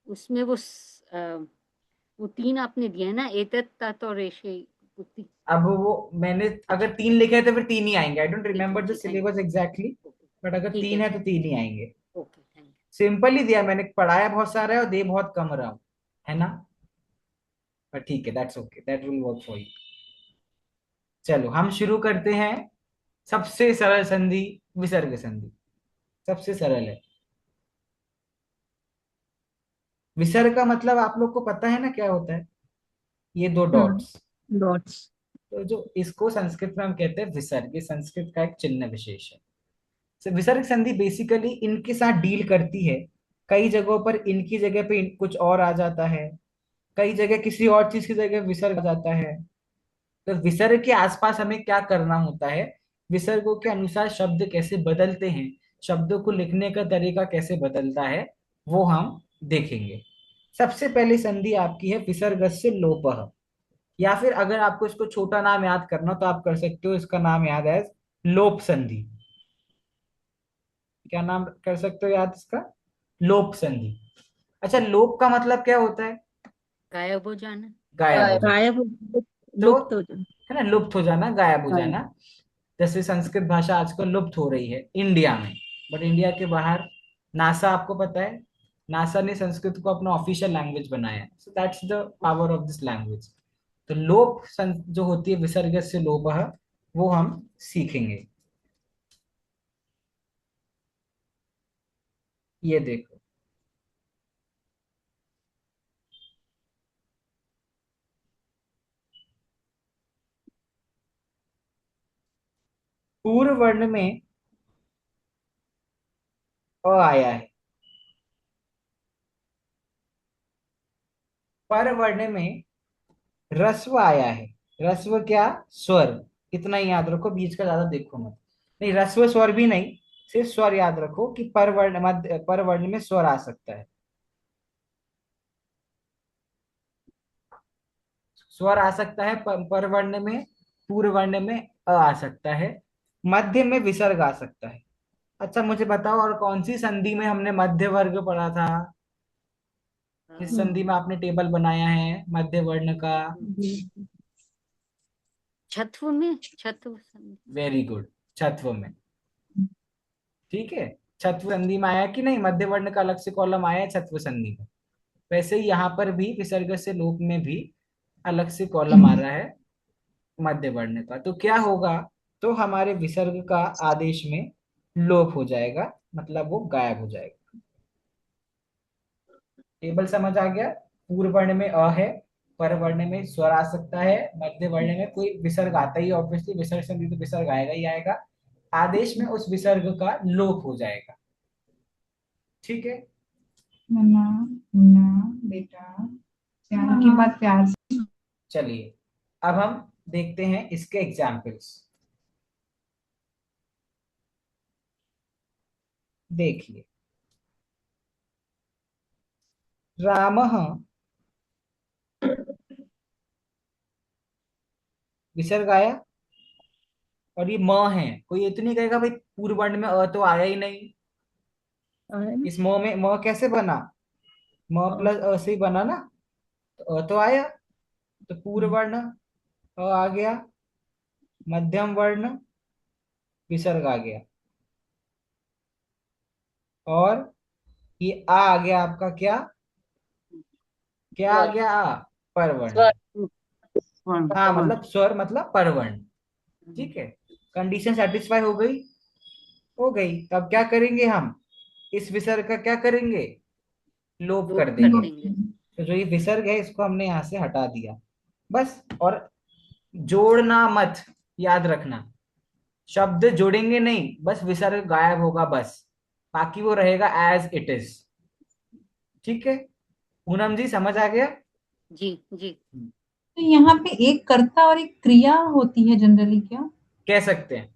उसमें वो तीन आपने दिए हैं ना, एतत् तत् और एषे। अब वो मैंने अगर 3 लिखे हैं तो फिर 3 ही आएंगे। आई डोंट ठीक है remember the ji, thank syllabus exactly, you. Okay but अगर ठीक है 3 है तो ठीक 3 ही आएंगे। है। ओके थैंक सिंपल ही दिया मैंने, पढ़ाया बहुत सारा है और दे बहुत कम रहा हूं, है ना। पर ठीक है, that's okay, that will work for you. चलो हम शुरू करते हैं। सबसे सरल संधि विसर्ग संधि, सबसे सरल है। विसर्ग का मतलब आप लोग को पता है ना क्या होता है? ये दो डॉट्स। डॉट्स। तो जो इसको संस्कृत में हम कहते हैं विसर्ग, ये संस्कृत का एक चिन्ह विशेष है। So, विसर्ग संधि बेसिकली इनके साथ डील करती है। कई जगहों पर इनकी जगह पे कुछ और आ जाता है, कई जगह किसी और चीज की जगह विसर्ग आ जाता है। तो विसर्ग के आसपास हमें क्या करना होता है, विसर्गों के अनुसार शब्द कैसे बदलते हैं, शब्दों को लिखने का तरीका कैसे बदलता है, वो हम देखेंगे। सबसे पहली संधि आपकी है विसर्गस्य लोपः। या फिर अगर आपको इसको छोटा नाम याद करना हो तो आप कर सकते हो, इसका नाम याद है लोप संधि। क्या नाम कर सकते हो याद इसका? लोप संधि। अच्छा, लोप का मतलब क्या होता है? गायब हो जाना। गायब हो जाना। गायब तो लुप्त हो जाए। है ना, लुप्त हो जाना, गायब हो गायब। जाना। जैसे संस्कृत भाषा आजकल लुप्त हो रही है इंडिया में, बट इंडिया के बाहर नासा, आपको पता है, नासा ने संस्कृत को अपना ऑफिशियल लैंग्वेज बनाया है। So that's the power of this language. तो जो होती है विसर्ग से लोपः, वो हम सीखेंगे। ये देखो, पूर्व वर्ण में अ आया है, पर वर्ण में रस्व आया है। रस्व क्या? स्वर। इतना ही याद रखो, बीच का ज्यादा देखो मत। नहीं, रस्व स्वर भी नहीं, सिर्फ स्वर याद रखो कि पर वर्ण मध्य पर वर्ण में स्वर आ सकता है। स्वर आ सकता है पर वर्ण में, पूर्व वर्ण में अ आ सकता है, मध्य में विसर्ग आ सकता है। अच्छा मुझे बताओ, और कौन सी संधि में हमने मध्य वर्ग पढ़ा था? किस है। संधि में आपने टेबल बनाया है मध्य वर्ण का? छत्व में, छत्व संधि। वेरी गुड, छत्व में। ठीक है। छत्व संधि में आया कि नहीं? मध्य वर्ण का अलग से कॉलम आया है छत्व संधि में। वैसे ही यहाँ पर भी विसर्ग से लोप में भी अलग से कॉलम आ रहा है मध्य वर्ण का। तो क्या होगा? तो हमारे विसर्ग का आदेश में लोप हो जाएगा, मतलब वो गायब हो जाएगा। टेबल समझ आ गया? पूर्व वर्ण में अ है, पर वर्ण में स्वर आ सकता है, मध्य वर्ण में कोई विसर्ग आता ही, ऑब्वियसली विसर्ग संधि तो विसर्ग आएगा ही आएगा। आदेश में उस विसर्ग का लोप हो जाएगा। ठीक है। मना मुन्ना बेटा प्यार की बात प्यार से। चलिए अब हम देखते हैं इसके एग्जाम्पल्स। देखिए, रामः विसर्ग आया, और ये म है। कोई ये तो नहीं कहेगा भाई पूर्व वर्ण में अ तो आया ही नहीं। है ना? इस म में म कैसे बना? म और प्लस अ से ही बना ना। तो अ तो आया, तो पूर्व वर्ण अ आ गया, मध्यम वर्ण विसर्ग आ गया। और ये आ गया आपका क्या, क्या आ स्वर गया आ, परवर्ण। स्वर हाँ वन मतलब स्वर मतलब परवर्ण। ठीक है, कंडीशन सेटिस्फाई हो गई, हो गई। तब क्या करेंगे हम, इस विसर्ग का क्या करेंगे, लोप लोप कर कर देंगे। देंगे। तो जो ये विसर्ग है इसको हमने यहां से हटा दिया बस। और जोड़ना मत, याद रखना, शब्द जोड़ेंगे नहीं, बस विसर्ग गायब होगा बस, बाकी वो रहेगा एज इट इज। ठीक है, पूनम जी समझ आ गया। जी जी। तो यहाँ पे एक कर्ता और एक क्रिया होती है जनरली क्या? कह सकते हैं,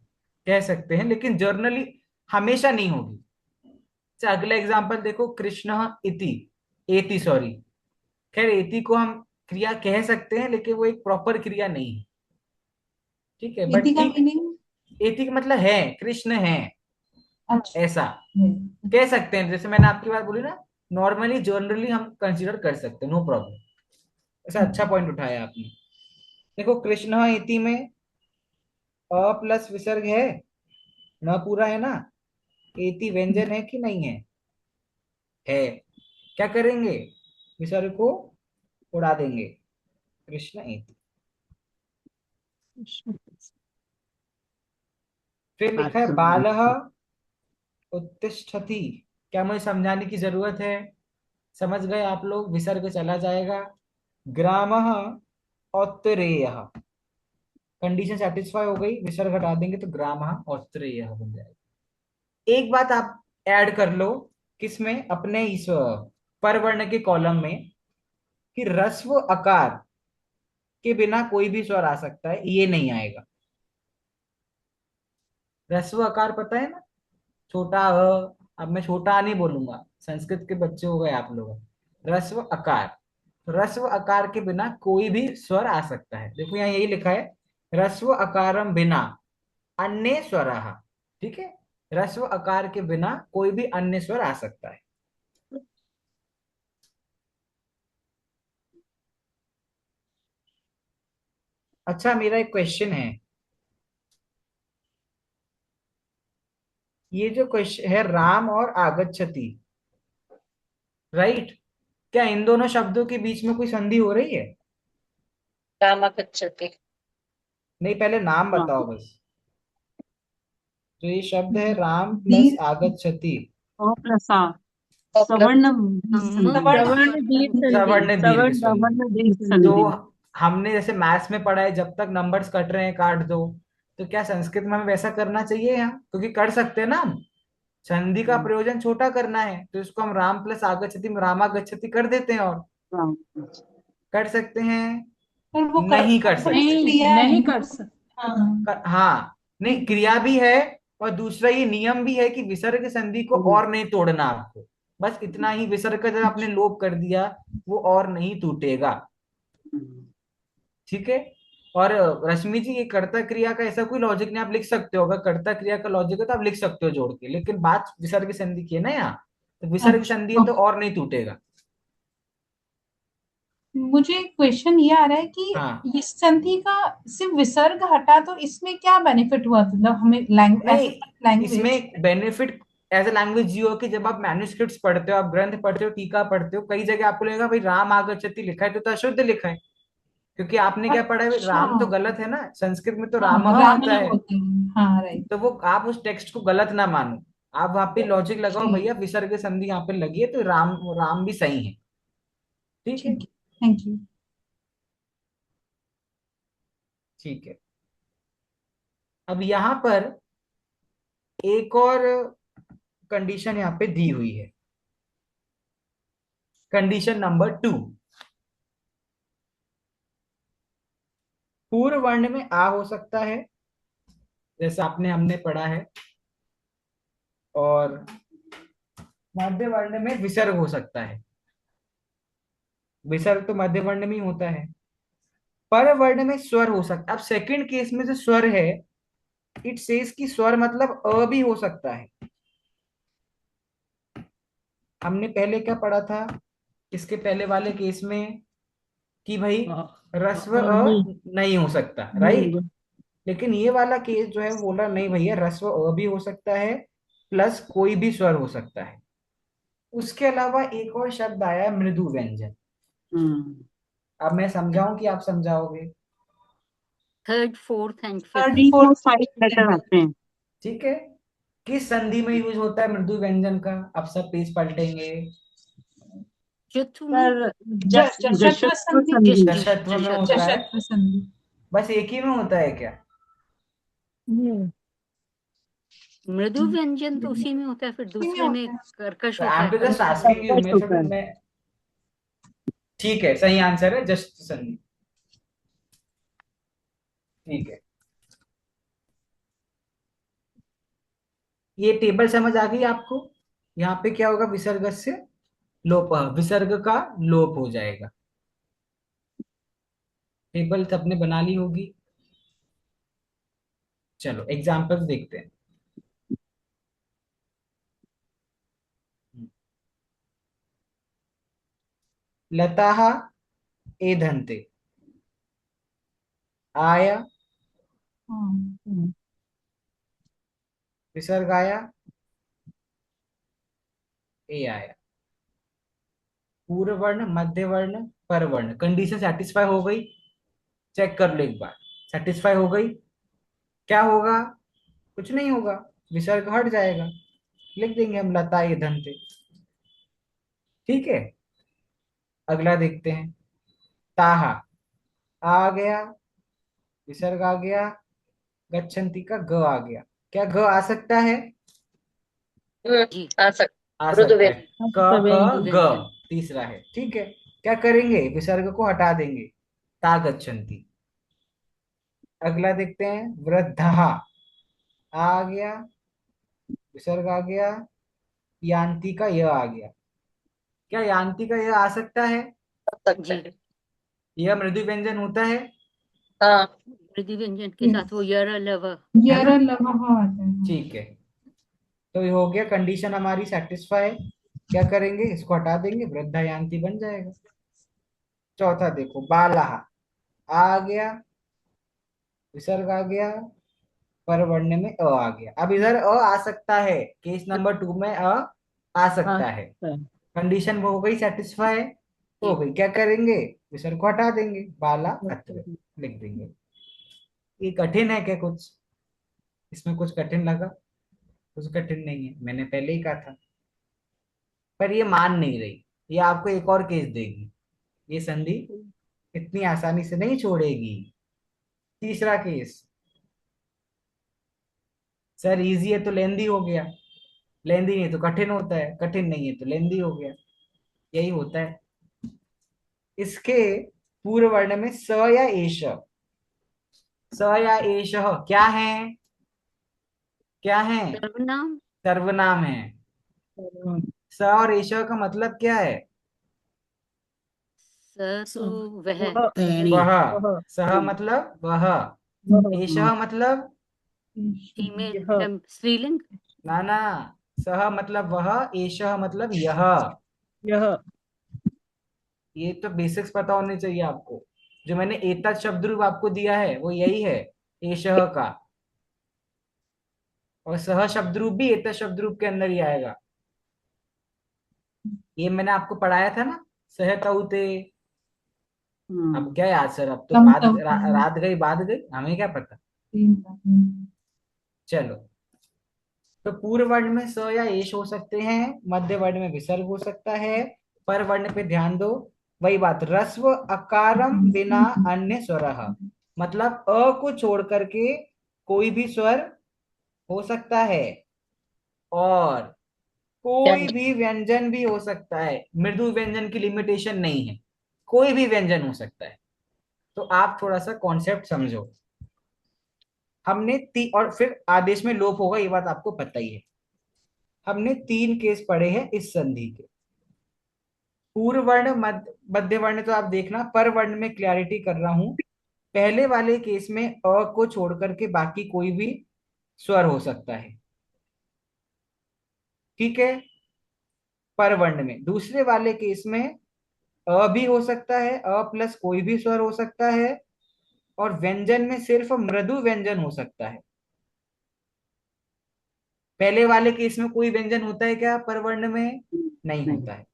कह सकते हैं, लेकिन जर्नली हमेशा नहीं होगी। अच्छा, अगला एग्जांपल देखो, कृष्ण इति, एति सॉरी। खैर एति को हम क्रिया कह सकते हैं, लेकिन वो एक प्रॉपर क्रिया नहीं है। ठीक है, इति बट का ठीक, मीनिंग? एति का मतलब है, कृष्ण है, अच्छा। ऐसा कह सकते हैं। जैसे मैंने आपकी बात बोली ना, नॉर्मली जनरली हम कंसीडर कर सकते हैं, नो प्रॉब्लम। ऐसा अच्छा पॉइंट उठाया आपने। देखो कृष्ण इति में अ प्लस विसर्ग है, न पूरा है ना, एति व्यंजन है कि नहीं है, है। क्या करेंगे, विसर्ग को उड़ा देंगे, कृष्ण इति। फिर लिखा है बालः उत्तिष्ठति। क्या मुझे समझाने की जरूरत है, समझ गए आप लोग, विसर्ग चला जाएगा। ग्रामः औत्तरेयः, कंडीशन सेटिस्फाई हो गई, विसर्ग हटा देंगे तो ग्रामः औत्तरेयः बन जाएगा। एक बात आप ऐड कर लो, किसमें, अपने इस परवर्ण के कॉलम में, कि रस्व अकार के बिना कोई भी स्वर आ सकता है, ये नहीं आएगा। रस्व आकार पता है ना, छोटा अ, अब मैं छोटा आ नहीं बोलूंगा, संस्कृत के बच्चे हो गए आप लोग। रस्व आकार, रस्व आकार के बिना कोई भी स्वर आ सकता है। देखो यहाँ यही लिखा है, रस्व अकारम बिना अन्य स्वरः। ठीक है, रस्व आकार के बिना कोई भी अन्य स्वर आ सकता है। अच्छा, मेरा एक क्वेश्चन है, ये जो क्वेश्चन है राम और आगच्छति, राइट, क्या इन दोनों शब्दों के बीच में कोई संधि हो रही है? रामगच्छति। नहीं, पहले नाम बताओ बस। जो ये शब्द है राम प्लस दीर्घ। आगच्छति, ओ प्लस आ और प्लस सवर्ण सवर्ण सवर्ण दीर्घ संधि। सवर्ण दीर्घ सवर्ण संधि। सवर्ण दीर्घ तो संधि। हमने जैसे मैथ्स में पढ़ा है, जब तक नंबर्स कट रहे हैं काट दो, तो क्या संस्कृत में हमें वैसा करना चाहिए यहाँ, क्योंकि कर सकते हैं ना हम, संधि का प्रयोजन छोटा करना है, तो इसको हम राम प्लस आगच्छति में रामागच्छति कर देते हैं, और हाँ। कर सकते हैं, पर वो नहीं कर कर्ता सकते। क्रिया है नहीं ना? कर सकते। हाँ। हाँ, नहीं, क्रिया भी है, और दूसरा ये नियम भी है कि विसर्ग संधि को और नहीं तोड़ना आपको, बस इतना ही। विसर्ग का जब आपने लोप कर दिया, वो और नहीं टूटेगा। ठीक है। और रश्मि जी, ये कर्ता क्रिया का ऐसा कोई लॉजिक नहीं, आप लिख सकते हो, अगर कर्ता क्रिया का लॉजिक है तो आप लिख सकते हो जोड़ के, लेकिन बात विसर्ग संधि की है ना यहाँ, तो विसर्ग संधि है अच्छा, तो और नहीं टूटेगा। मुझे क्वेश्चन ये आ रहा है हाँ, कि इस संधि का सिर्फ विसर्ग हटा तो इसमें क्या बेनिफिट हुआ, मतलब हमें नहीं, लैंग्वेज। इसमें बेनिफिट एज ए लैंग्वेज ये हो कि जब आप मैन्युस्क्रिप्ट्स पढ़ते हो, आप ग्रंथ पढ़ते हो, टीका पढ़ते हो, कई जगह आपको लगेगा भाई राम आगच्छति लिखा है तो अशुद्ध लिखा है, क्योंकि आपने क्या पढ़ा है, अच्छा। राम तो गलत है ना, संस्कृत में तो हाँ, रामः होता रामा है। होते हैं, हाँ राइट। तो वो आप उस टेक्स्ट को गलत ना मानो, आप वहां पे लॉजिक लगाओ, ठीक। भैया विसर्ग संधि यहाँ पे लगी है तो राम, राम भी सही है। ठीक है, ठीक है, थैंक यू। ठीक है। अब यहाँ पर एक और कंडीशन यहाँ पे दी हुई है, कंडीशन नंबर 2। पूर्व वर्ण में आ हो सकता है, जैसा आपने हमने पढ़ा है, और मध्य वर्ण में विसर्ग हो सकता है, विसर्ग तो मध्य वर्ण में ही होता है। पर वर्ण में स्वर हो सकता है। अब सेकंड केस में जो स्वर है, इट सेज कि स्वर मतलब अ भी हो सकता है। हमने पहले क्या पढ़ा था, इसके पहले वाले केस में, कि भाई रस्व अ नहीं हो सकता, राइट। लेकिन ये वाला केस जो है, बोला नहीं भैया रस्व अ भी हो सकता है, प्लस कोई भी स्वर हो सकता है। उसके अलावा एक और शब्द आया है मृदु व्यंजन। अब मैं समझाऊं कि आप समझाओगे? Third, fourth and third, fifth. 3, 4, fourth, 5 letter आते हैं। ठीक है। किस संधि में यूज होता है मृदु व्यंजन का? आप सब पेज पलटेंगे। चतुर्थ में। सर जशत्व जशत्व संधि। संधि। जशत्व में होता है। जशत्व संधि। बस एक ही में होता है क्या? मृदु व्यंजन तो उसी में होता है, फिर में दूसरे में होता है। कर्कश आई होता एम है, टू जस्ट कर्कश आस्किंग यू। कर्कश होता है। मैं ठीक है, सही आंसर है जस्ट संधि। ठीक है, ये टेबल समझ आ गई आपको? यहाँ पे क्या होगा? विसर्ग से लोप, विसर्ग का लोप हो जाएगा। टेबल सबने बना ली होगी। चलो एग्जांपल्स देखते हैं। लताः एधन्ते, आया, विसर्ग आया, ए आया। पूर्व वर्ण, मध्य वर्ण, पर वर्ण, कंडीशन सेटिस्फाई हो गई? चेक कर लो एक बार। सेटिस्फाई हो गई? क्या होगा? कुछ नहीं होगा, विसर्ग हट जाएगा। लिख देंगे हम लता ये धनते। ठीक है, अगला देखते हैं। ताहा, आ गया, विसर्ग आ गया, गच्छन्ति का ग आ गया। क्या ग आ सकता है? जी। आ मृदु सकता है। क ख ग व्यंजन। तीसरा है। ठीक है, क्या करेंगे? विसर्ग को हटा देंगे। ता गच्छन्ति। अगला देखते हैं। वृद्धः, आ गया, विसर्ग आ गया, यान्ति का य आ गया। क्या यान्ति का य आ सकता है? जी। यह मृदु व्यंजन होता है। हाँ। मृदु व्यंजन के साथ वो यर लव। है ना? लवह आता है। ठीक है, तो ये हो गया, कंडीशन हमारी सेटिस्फाई। क्या करेंगे? इसको हटा देंगे, वृद्धायांति बन जाएगा। चौथा देखो, बालः, आ गया, विसर्ग आ गया, पर वर्ण में अ आ गया। अब इधर अ आ सकता है, केस नंबर 2 में अ आ सकता है। कंडीशन वो हो गई सेटिस्फाई, हो गई। क्या करेंगे? विसर्ग को हटा देंगे, बाला अत्र लिख देंगे। ये कठिन है क्या कुछ? इसमें कुछ कठिन लगा? कुछ कठिन नहीं है, मैंने पहले ही कहा था। पर ये मान नहीं रही, ये आपको एक और केस देगी। ये संधि इतनी आसानी से नहीं छोड़ेगी। तीसरा केस, सर इजी है तो लेंदी हो गया, लेंदी नहीं तो कठिन होता है, कठिन नहीं है तो लेंदी हो गया। यही होता है। इसके पूर्व वर्ण में स या एश, स या एश क्या है? क्या है? सर्वनाम। सर्वनाम है। स और एश का मतलब क्या है? स तो वह। वह। सह मतलब वह, एश मतलब फीमेल, स्त्रीलिंग। ना ना, सह मतलब वह, एश मतलब यह। ये तो बेसिक्स पता होने चाहिए आपको। जो मैंने एतत् शब्द रूप आपको दिया है वो यही है, एशः का। और सह शब्द रूप भी एतत् शब्द रूप के अंदर ही आएगा। ये मैंने आपको पढ़ाया था ना, सह तऊते। अब क्या याद सर, अब तो रात गई बात गई, हमें क्या पता। चलो, तो पूर्व वर्ण में स या एश हो सकते हैं, मध्य वर्ण में विसर्ग हो सकता है, पर वर्ण पे ध्यान दो। वही बात, रस्व अकारम बिना अन्य स्वरः, मतलब अ को छोड़ करके कोई भी स्वर हो सकता है, और कोई भी व्यंजन भी हो सकता है। मृदु व्यंजन की लिमिटेशन नहीं है, कोई भी व्यंजन हो सकता है। तो आप थोड़ा सा कॉन्सेप्ट समझो। हमने और फिर आदेश में लोप होगा, ये बात आपको पता ही है। हमने 3 केस पढ़े हैं इस संधि के। पूर्व वर्ण, मध्य वर्ण तो आप देखना, पर वर्ण में क्लैरिटी कर रहा हूं। पहले वाले केस में अ को छोड़ करके बाकी कोई भी स्वर हो सकता है, ठीक है, पर वर्ण में। दूसरे वाले केस में अ भी हो सकता है, अ प्लस कोई भी स्वर हो सकता है, और व्यंजन में सिर्फ मृदु व्यंजन हो सकता है। पहले वाले केस में कोई व्यंजन होता है क्या परवर्ण में? नहीं होता है।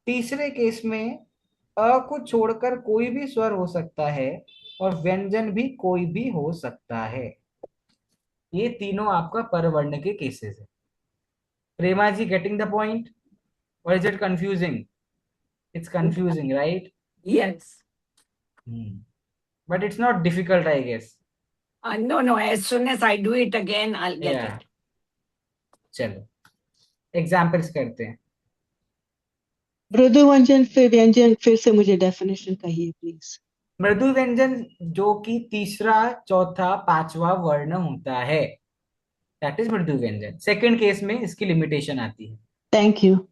तीसरे केस में अ को छोड़कर कोई भी स्वर हो सकता है और व्यंजन भी कोई भी हो सकता है। ये तीनों आपका परवर्ण के केसेस है। प्रेमा जी, गेटिंग द पॉइंट और is it confusing? It's confusing, right? Yes. But it's not difficult, I guess. No. As soon as I do it again, I'll get Yeah. it. चलो एग्जाम्पल्स करते हैं। मृदु व्यंजन फिर से मुझे डेफिनेशन कहिए प्लीज। मृदु व्यंजन जो कि तीसरा, चौथा, पांचवा वर्ण होता है, दैट इज मृदु व्यंजन। सेकंड केस में इसकी लिमिटेशन आती है। Thank you.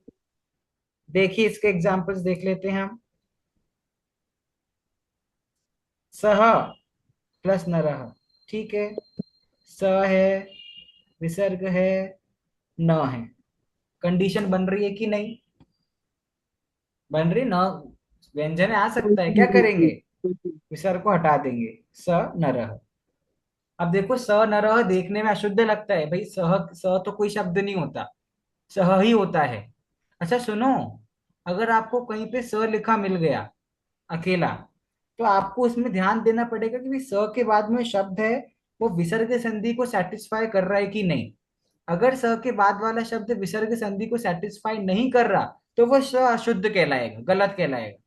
देखिए इसके एग्जाम्पल्स देख लेते हैं हम। सह प्लस नरः, ठीक है। स है, विसर्ग है, न है। कंडीशन बन रही है कि नहीं बन रही? न व्यंजन आ सकता है, क्या करेंगे? विसर्ग को हटा देंगे, स नरः। अब देखो स नरः देखने में अशुद्ध लगता है भाई, स तो कोई शब्द नहीं होता, सह ही होता है। अच्छा सुनो, अगर आपको कहीं पे स लिखा मिल गया अकेला, तो आपको उसमें ध्यान देना पड़ेगा कि स के बाद में शब्द है वो विसर्ग संधि को सेटिस्फाई कर रहा है कि नहीं। अगर स के बाद वाला शब्द विसर्ग संधि को सेटिस्फाई नहीं कर रहा तो वो स अशुद्ध कहलाएगा, गलत कहलाएगा,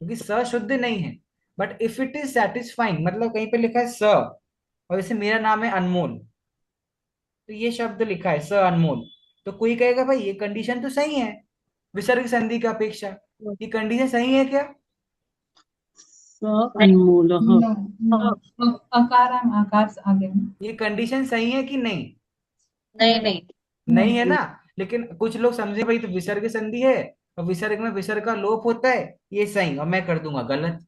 क्योंकि स शुद्ध नहीं है। But if it is satisfying, मतलब कहीं पे लिखा है स, और जैसे मेरा नाम है अनमोल, तो ये शब्द लिखा है स अनमोल, तो कोई कहेगा भाई ये कंडीशन तो सही है विसर्ग संधि की अपेक्षा, ये कंडीशन सही है क्या? अनमोल अकार आकार आ गया ना। ये कंडीशन सही है कि नहीं? नहीं नहीं नहीं है ना। लेकिन कुछ लोग समझे भाई तो विसर्ग संधि है और विसर्ग में विसर्ग का लोप होता है, ये सही, और मैं कर दूंगा गलत।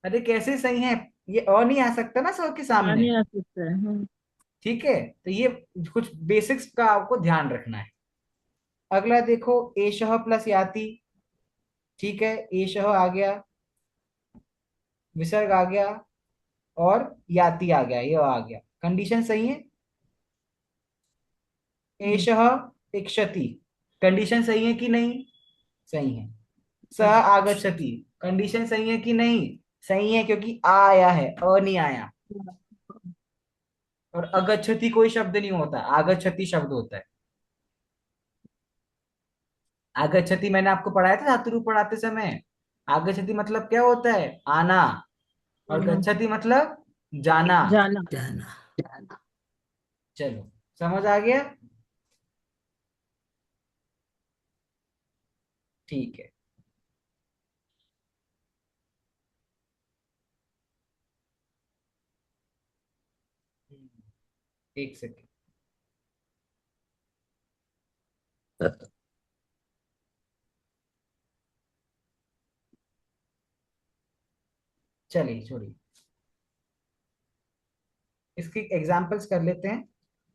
अरे कैसे सही है? ये और नहीं आ सकता ना सबके सामने, नहीं आ सकता है। ठीक है। तो ये कुछ बेसिक्स का आपको ध्यान रखना है। अगला देखो, एषः प्लस याति, ठीक है। एषः आ गया, विसर्ग आ गया और याति आ गया, ये आ गया, कंडीशन सही है। एषः इक्षति, कंडीशन सही है कि नहीं? सही है। स आगच्छति, कंडीशन सही है कि नहीं? सही है, क्योंकि आ आया है, अ नहीं आया। और अगच्छति कोई शब्द नहीं होता, आगच्छति शब्द होता है। आगच्छति मैंने आपको पढ़ाया था धातु पढ़ाते समय। आगच्छति मतलब क्या होता है? आना। और गच्छति मतलब जाना। जाना। चलो समझ आ गया? ठीक है। एक सेकेंड। चलिए छोड़िए, इसकी एग्जांपल्स कर लेते हैं,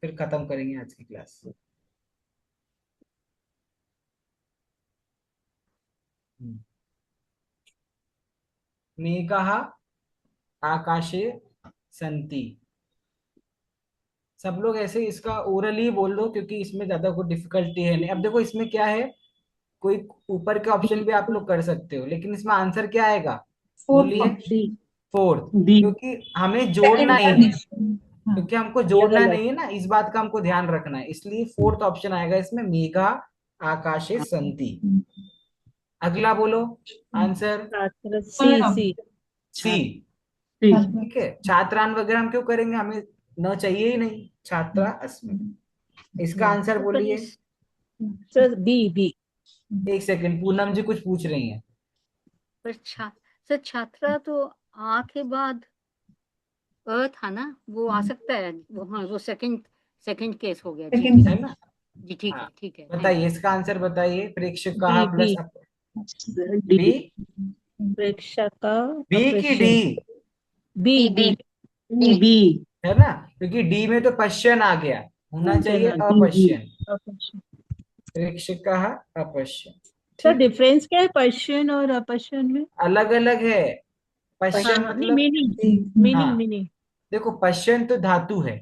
फिर खत्म करेंगे आज की क्लास। मेघः आकाशे सन्ति। सब लोग ऐसे इसका ओरली बोल दो, क्योंकि इसमें ज्यादा कोई डिफिकल्टी है नहीं। अब देखो इसमें क्या है, कोई ऊपर के ऑप्शन भी आप लोग कर सकते हो, लेकिन इसमें आंसर क्या आएगा? बोलिए। Fourth, D. क्योंकि हमें जोड़ना ही है, हाँ। क्योंकि हमको जोड़ना नहीं है ना, इस बात का हमको ध्यान रखना है, इसलिए फोर्थ ऑप्शन आएगा इसमें, मेघा आकाशे सन्ति। अगला बोलो आंसर। छात्र सी सी सी, ठीक है। छात्रान वगैरह हम क्यों करेंगे, हमें न चाहिए ही नहीं, छात्रा अस्मि। इसका आंसर बोलिए। Sir B B. एक सेकंड, पूनम जी कुछ पूछ रही हैं। पर सर छात्रा तो आ के बाद अ था ना, वो आ सकता है वो। हाँ वो सेकंड केस हो गया जी। है ना? जी ठीक है हाँ, ठीक है। बताइए इसका आंसर बताइए। प्रेक्षक कहा बी प्लस बी बी, प्रेक्षक बी की D, B B B B है ना? क्योंकि डी में तो पश्यन आ गया, होना चाहिए अपश्यन। प्रेक्षक कहा अपश्यन। सर ठीक, डिफरेंस क्या है पश्चिम और अपश्चिम में? अलग अलग है। पश्यन हाँ, नहीं मतलब, मीनिंग हाँ मीनिंग। देखो पश्यन तो धातु है,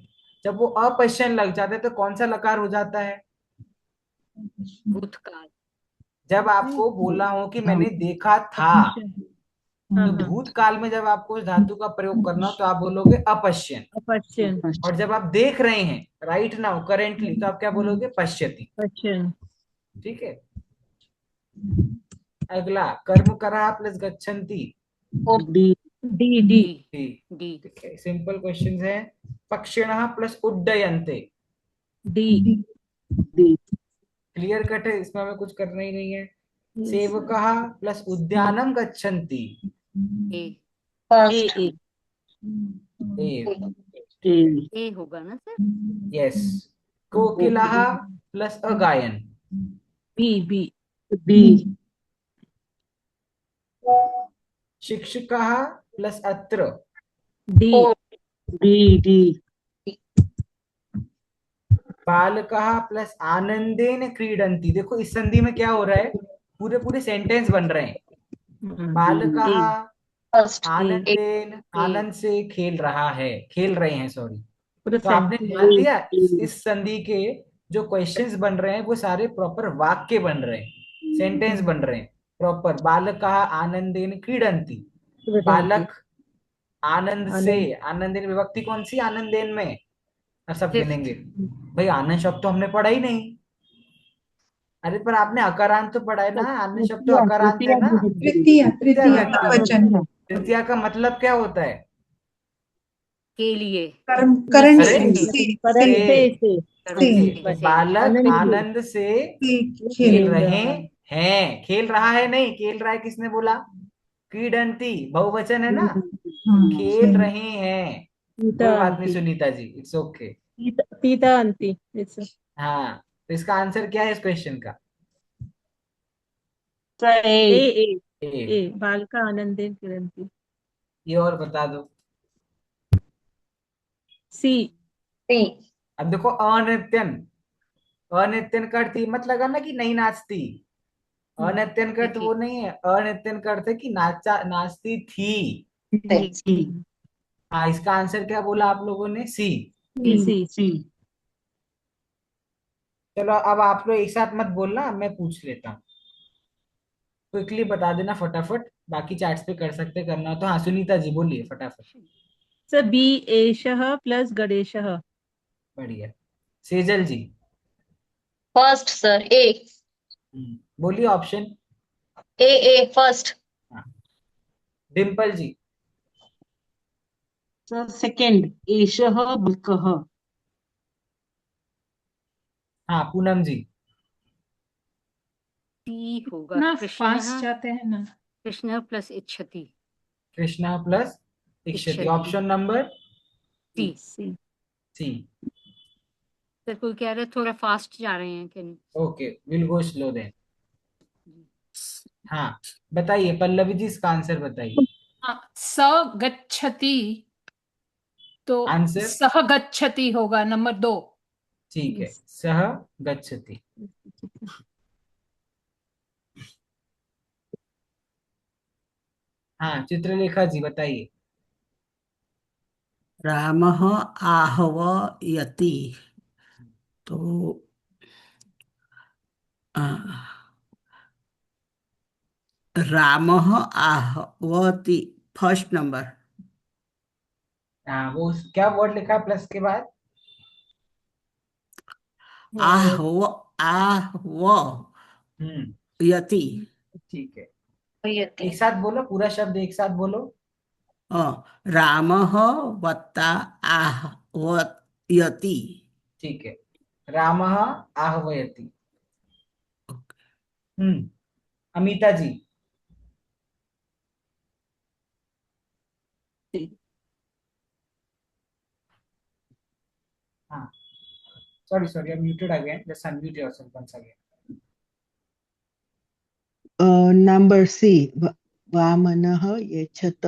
जब वो अपश्यन लग जाता है तो कौन सा लकार हो जाता है? भूतकाल। जब आपको बोला हो कि मैंने देखा था, हाँ तो हाँ भूतकाल में जब आपको उस धातु का प्रयोग करना हो तो आप बोलोगे अपश्यन। अपश्यन और जब आप देख रहे हैं राइट नाउ करेंटली, तो आप क्या बोलोगे? पश्यति। पश्यन ठीक है। अगला कर्म करा प्लस गच्छन्ति। D D D D D ठीक है, सिंपल क्वेश्चन है। पक्षिणः प्लस उड्डयन्ते। डी डी क्लियर कट है, इसमें हमें कुछ करना ही नहीं है। सेवकः प्लस उद्यानं गच्छन्ति। ए ए first A A A A होगा ना सर? यस। कोकिलः प्लस अगायन। बी बी बी शिक्षकः प्लस अत्र। डी डी डी बालकः प्लस आनंदेन क्रीडन्ति। देखो इस संधि में क्या हो रहा है, पूरे पूरे सेंटेंस बन रहे हैं। बालकः फर्स्ट आनंदेन, आनंद से खेल रहा है, खेल रहे हैं, सॉरी। पूरा तो आपने सेंटेंस ध्यान दिया इस संधि के जो क्वेश्चंस बन रहे हैं वो सारे प्रॉपर वाक्य बन रहे हैं, सेंटेंस बन रहे हैं प्रॉपर। बालकः आनंदेन क्रीडन्ति। बालक आनंद से, आनंदेन विभक्ति कौन सी आनंदेन में? अब सब Fifth. गिनेंगे। भाई आनंद शब्द तो हमने पढ़ा ही नहीं। अरे पर आपने अकारांत तो पढ़ा है ना, आनंद शब्द तो अकारांत है ना। तृतीया तृतीया वचन तृतीया का मतलब क्या होता है? के लिए कर्म करण अरे, से तो बालक आनंद से खेल रहे हैं। खेल रहा है नहीं, खेल रहा है किसने बोला? क्रीडंती बहुवचन है ना। खेल रहे हैं। कोई बात नहीं सुनीता जी, इट्स ओके। पीता अंति हाँ, तो इसका आंसर क्या है इस क्वेश्चन का? ए ए ए। ए बालका आनंदेन क्रीडन्ति। ये और बता दो। सी अब देखो अनित्यन, अनित्यन का अर्थ ये मत लगाना कि नहीं नाचती। अनित्यन का अर्थ वो नहीं है। अनित्यन का अर्थ है कि नाचती थी। हाँ, इसका आंसर क्या बोला आप लोगों ने? सी। सी चलो अब आप लोग एक साथ मत बोलना, मैं पूछ लेता हूँ। क्विकली बता देना फटाफट, बाकी चैट्स पे कर सकते करना हो तो। हाँ सुनीता जी बोलिए फटाफट। सर बी एषः प्लस गणेशः। बढ़िया। सेजल जी फर्स्ट सर ए बोलिए ऑप्शन। ए फर्स्ट डिम्पल जी। सर सेकंड एषः बालकः। हाँ पूनम जी। टी होगा। ना कृष्ण फास्ट जाते हैं ना। कृष्ण प्लस इच्छति। कृष्णा प्लस इक्षति। इक्षति। ऑप्शन नंबर टी। C C. सर कोई कह रहे थोड़ा फास्ट जा रहे हैं कि नहीं? Okay, will go slow then. हाँ बताइए पल्लवी जी, इसका आंसर बताइए। स गच्छति तो आंसर सह गच्छति होगा नंबर 2। ठीक है, सह गच्छति। हाँ चित्रलेखा जी बताइए। रामः आहवयति तो रामः आहवति फर्स्ट नंबर। हाँ वो क्या वर्ड लिखा है प्लस के बाद? आहव आहवयति। ठीक है, एक साथ बोलो, पूरा शब्द एक साथ बोलो। रामः वत्ता आहवयति। ठीक है, रामः आह्वयति। अमिता जी। हाँ sorry I'm muted again, just unmute yourself once again. Number C वामनः यच्छत।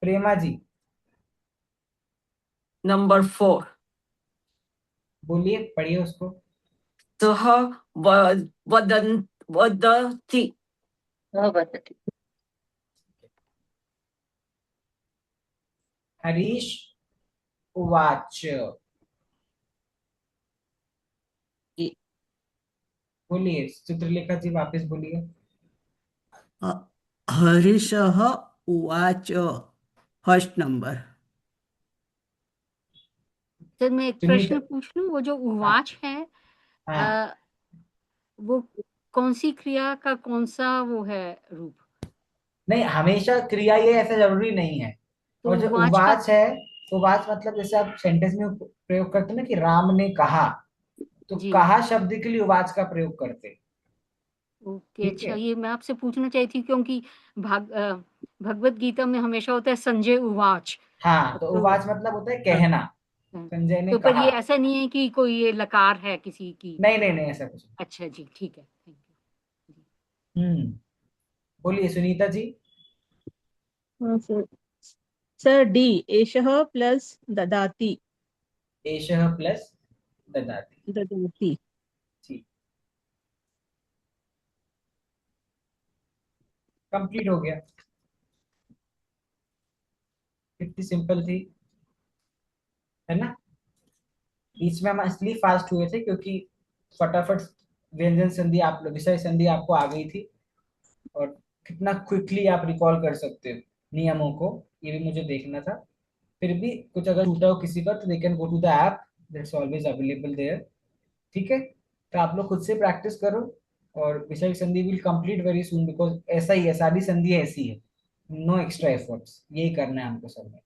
प्रेमा जी नंबर 4 बोलिए, पढ़िए उसको। सः वदति। हरीश उवाच। बोलिए चित्रलेखा जी, वापस बोलिए। हरीशः उवाच, फर्स्ट नंबर। सर मैं एक सुनीता। प्रश्न पूछ लूं, वो जो हाँ उवाच है हाँ। वो कौन सी क्रिया का कौन सा वो है रूप? नहीं, हमेशा क्रिया ये ऐसा जरूरी नहीं है। तो और जो उवाच का उवाच है, उवाच मतलब जैसे आप सेंटेंस में प्रयोग करते हैं ना कि राम ने कहा, तो जी कहा शब्द के लिए उवाच का प्रयोग करते हैं। ओके, ठीक अच्छा, है। ये मैं आपसे पूछना चाहती थी क्योंकि भगवत गीता में हमेशा होता है संजय उवाच। हाँ, तो तो उवाच मतलब होता है कहना। संजय ने तो पर कहा। ये ऐसा नहीं है कि कोई ये लकार है किसी की? नहीं नहीं नहीं, ऐसा कुछ अच्छा जी, ठीक है, थैंक यू जी। नहीं। बोलिए सुनीता जी। हाँ सर। सर डी, एषः प्लस ददाति। एषः प्लस ददाति। ददाति। ठीक, कंप्लीट हो गया। कितनी सिंपल थी, है ना। बीच में हम असली फास्ट हुए थे क्योंकि फटाफट व्यंजन संधि आप विषय संधि आपको आ गई थी, और कितना क्विकली आप रिकॉल कर सकते हो नियमों को, ये भी मुझे देखना था। फिर भी कुछ अगर छूटा हो किसी का तो they can go to the app, that's always available there. ठीक है, तो आप लोग खुद से प्रैक्टिस करो, और विषय संधि will complete very soon, because ऐसा ही है, सारी संधि ऐसी है। नो एक्स्ट्रा एफर्ट्स, यही करना है हमको सब में।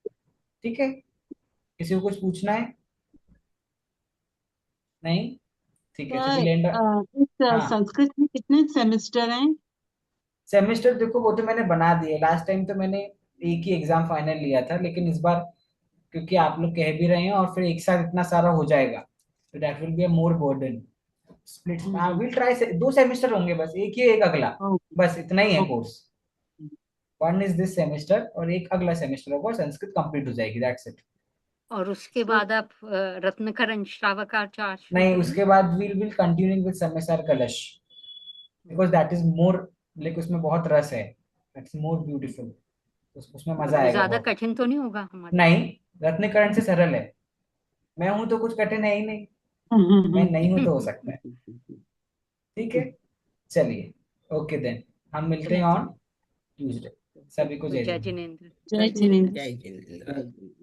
ठीक है, किसी को कुछ पूछना है? नहीं, ठीक है, तो सर विल एंड। इस हाँ, संस्कृत में कितने सेमेस्टर हैं? सेमेस्टर देखो वो तो मैंने बना दिए, लास्ट टाइम तो मैंने एक ही एग्जाम फाइनल लिया था, लेकिन इस बार क्योंकि आप लोग कह भी रहे हैं और फिर एक साथ इतना सारा हो जाएगा, तो that will be a more burden. Split will try, 2 semester होंगे बस, एक ही एक अगला, ओके बस इतना ही है okay. Course. One is this semester और एक अगला सेमेस्टर होगा, संस्कृत कंप्लीट हो जाएगी, दैट्स इट। और उसके सर बाद आप रत्नकरण श्रावकाचार्य शुरू नहीं, करेंगे? उसके बाद विल कंटिन्यूइंग विद सम्यसार कलश, because that is more, like उसमें बहुत रस है, दैट्स मोर ब्यूटीफुल, उसमें और मजा वो आएगा ज्यादा बहुत। कठिन तो नहीं होगा हमारे लिए? नहीं, रत्नकरण से सरल है। मैं हूं तो कुछ कठिन है ही नहीं, मैं नहीं हूं तो हो सकता है। ठीक है, चलिए, ओके देन, हम मिलते हैं चलिए, ऑन ट्यूसडे। सभी को जय जय जिनेंद्र। जिनेन्द्र। जय जिनेन्द्र। जय जिनेन्द्र।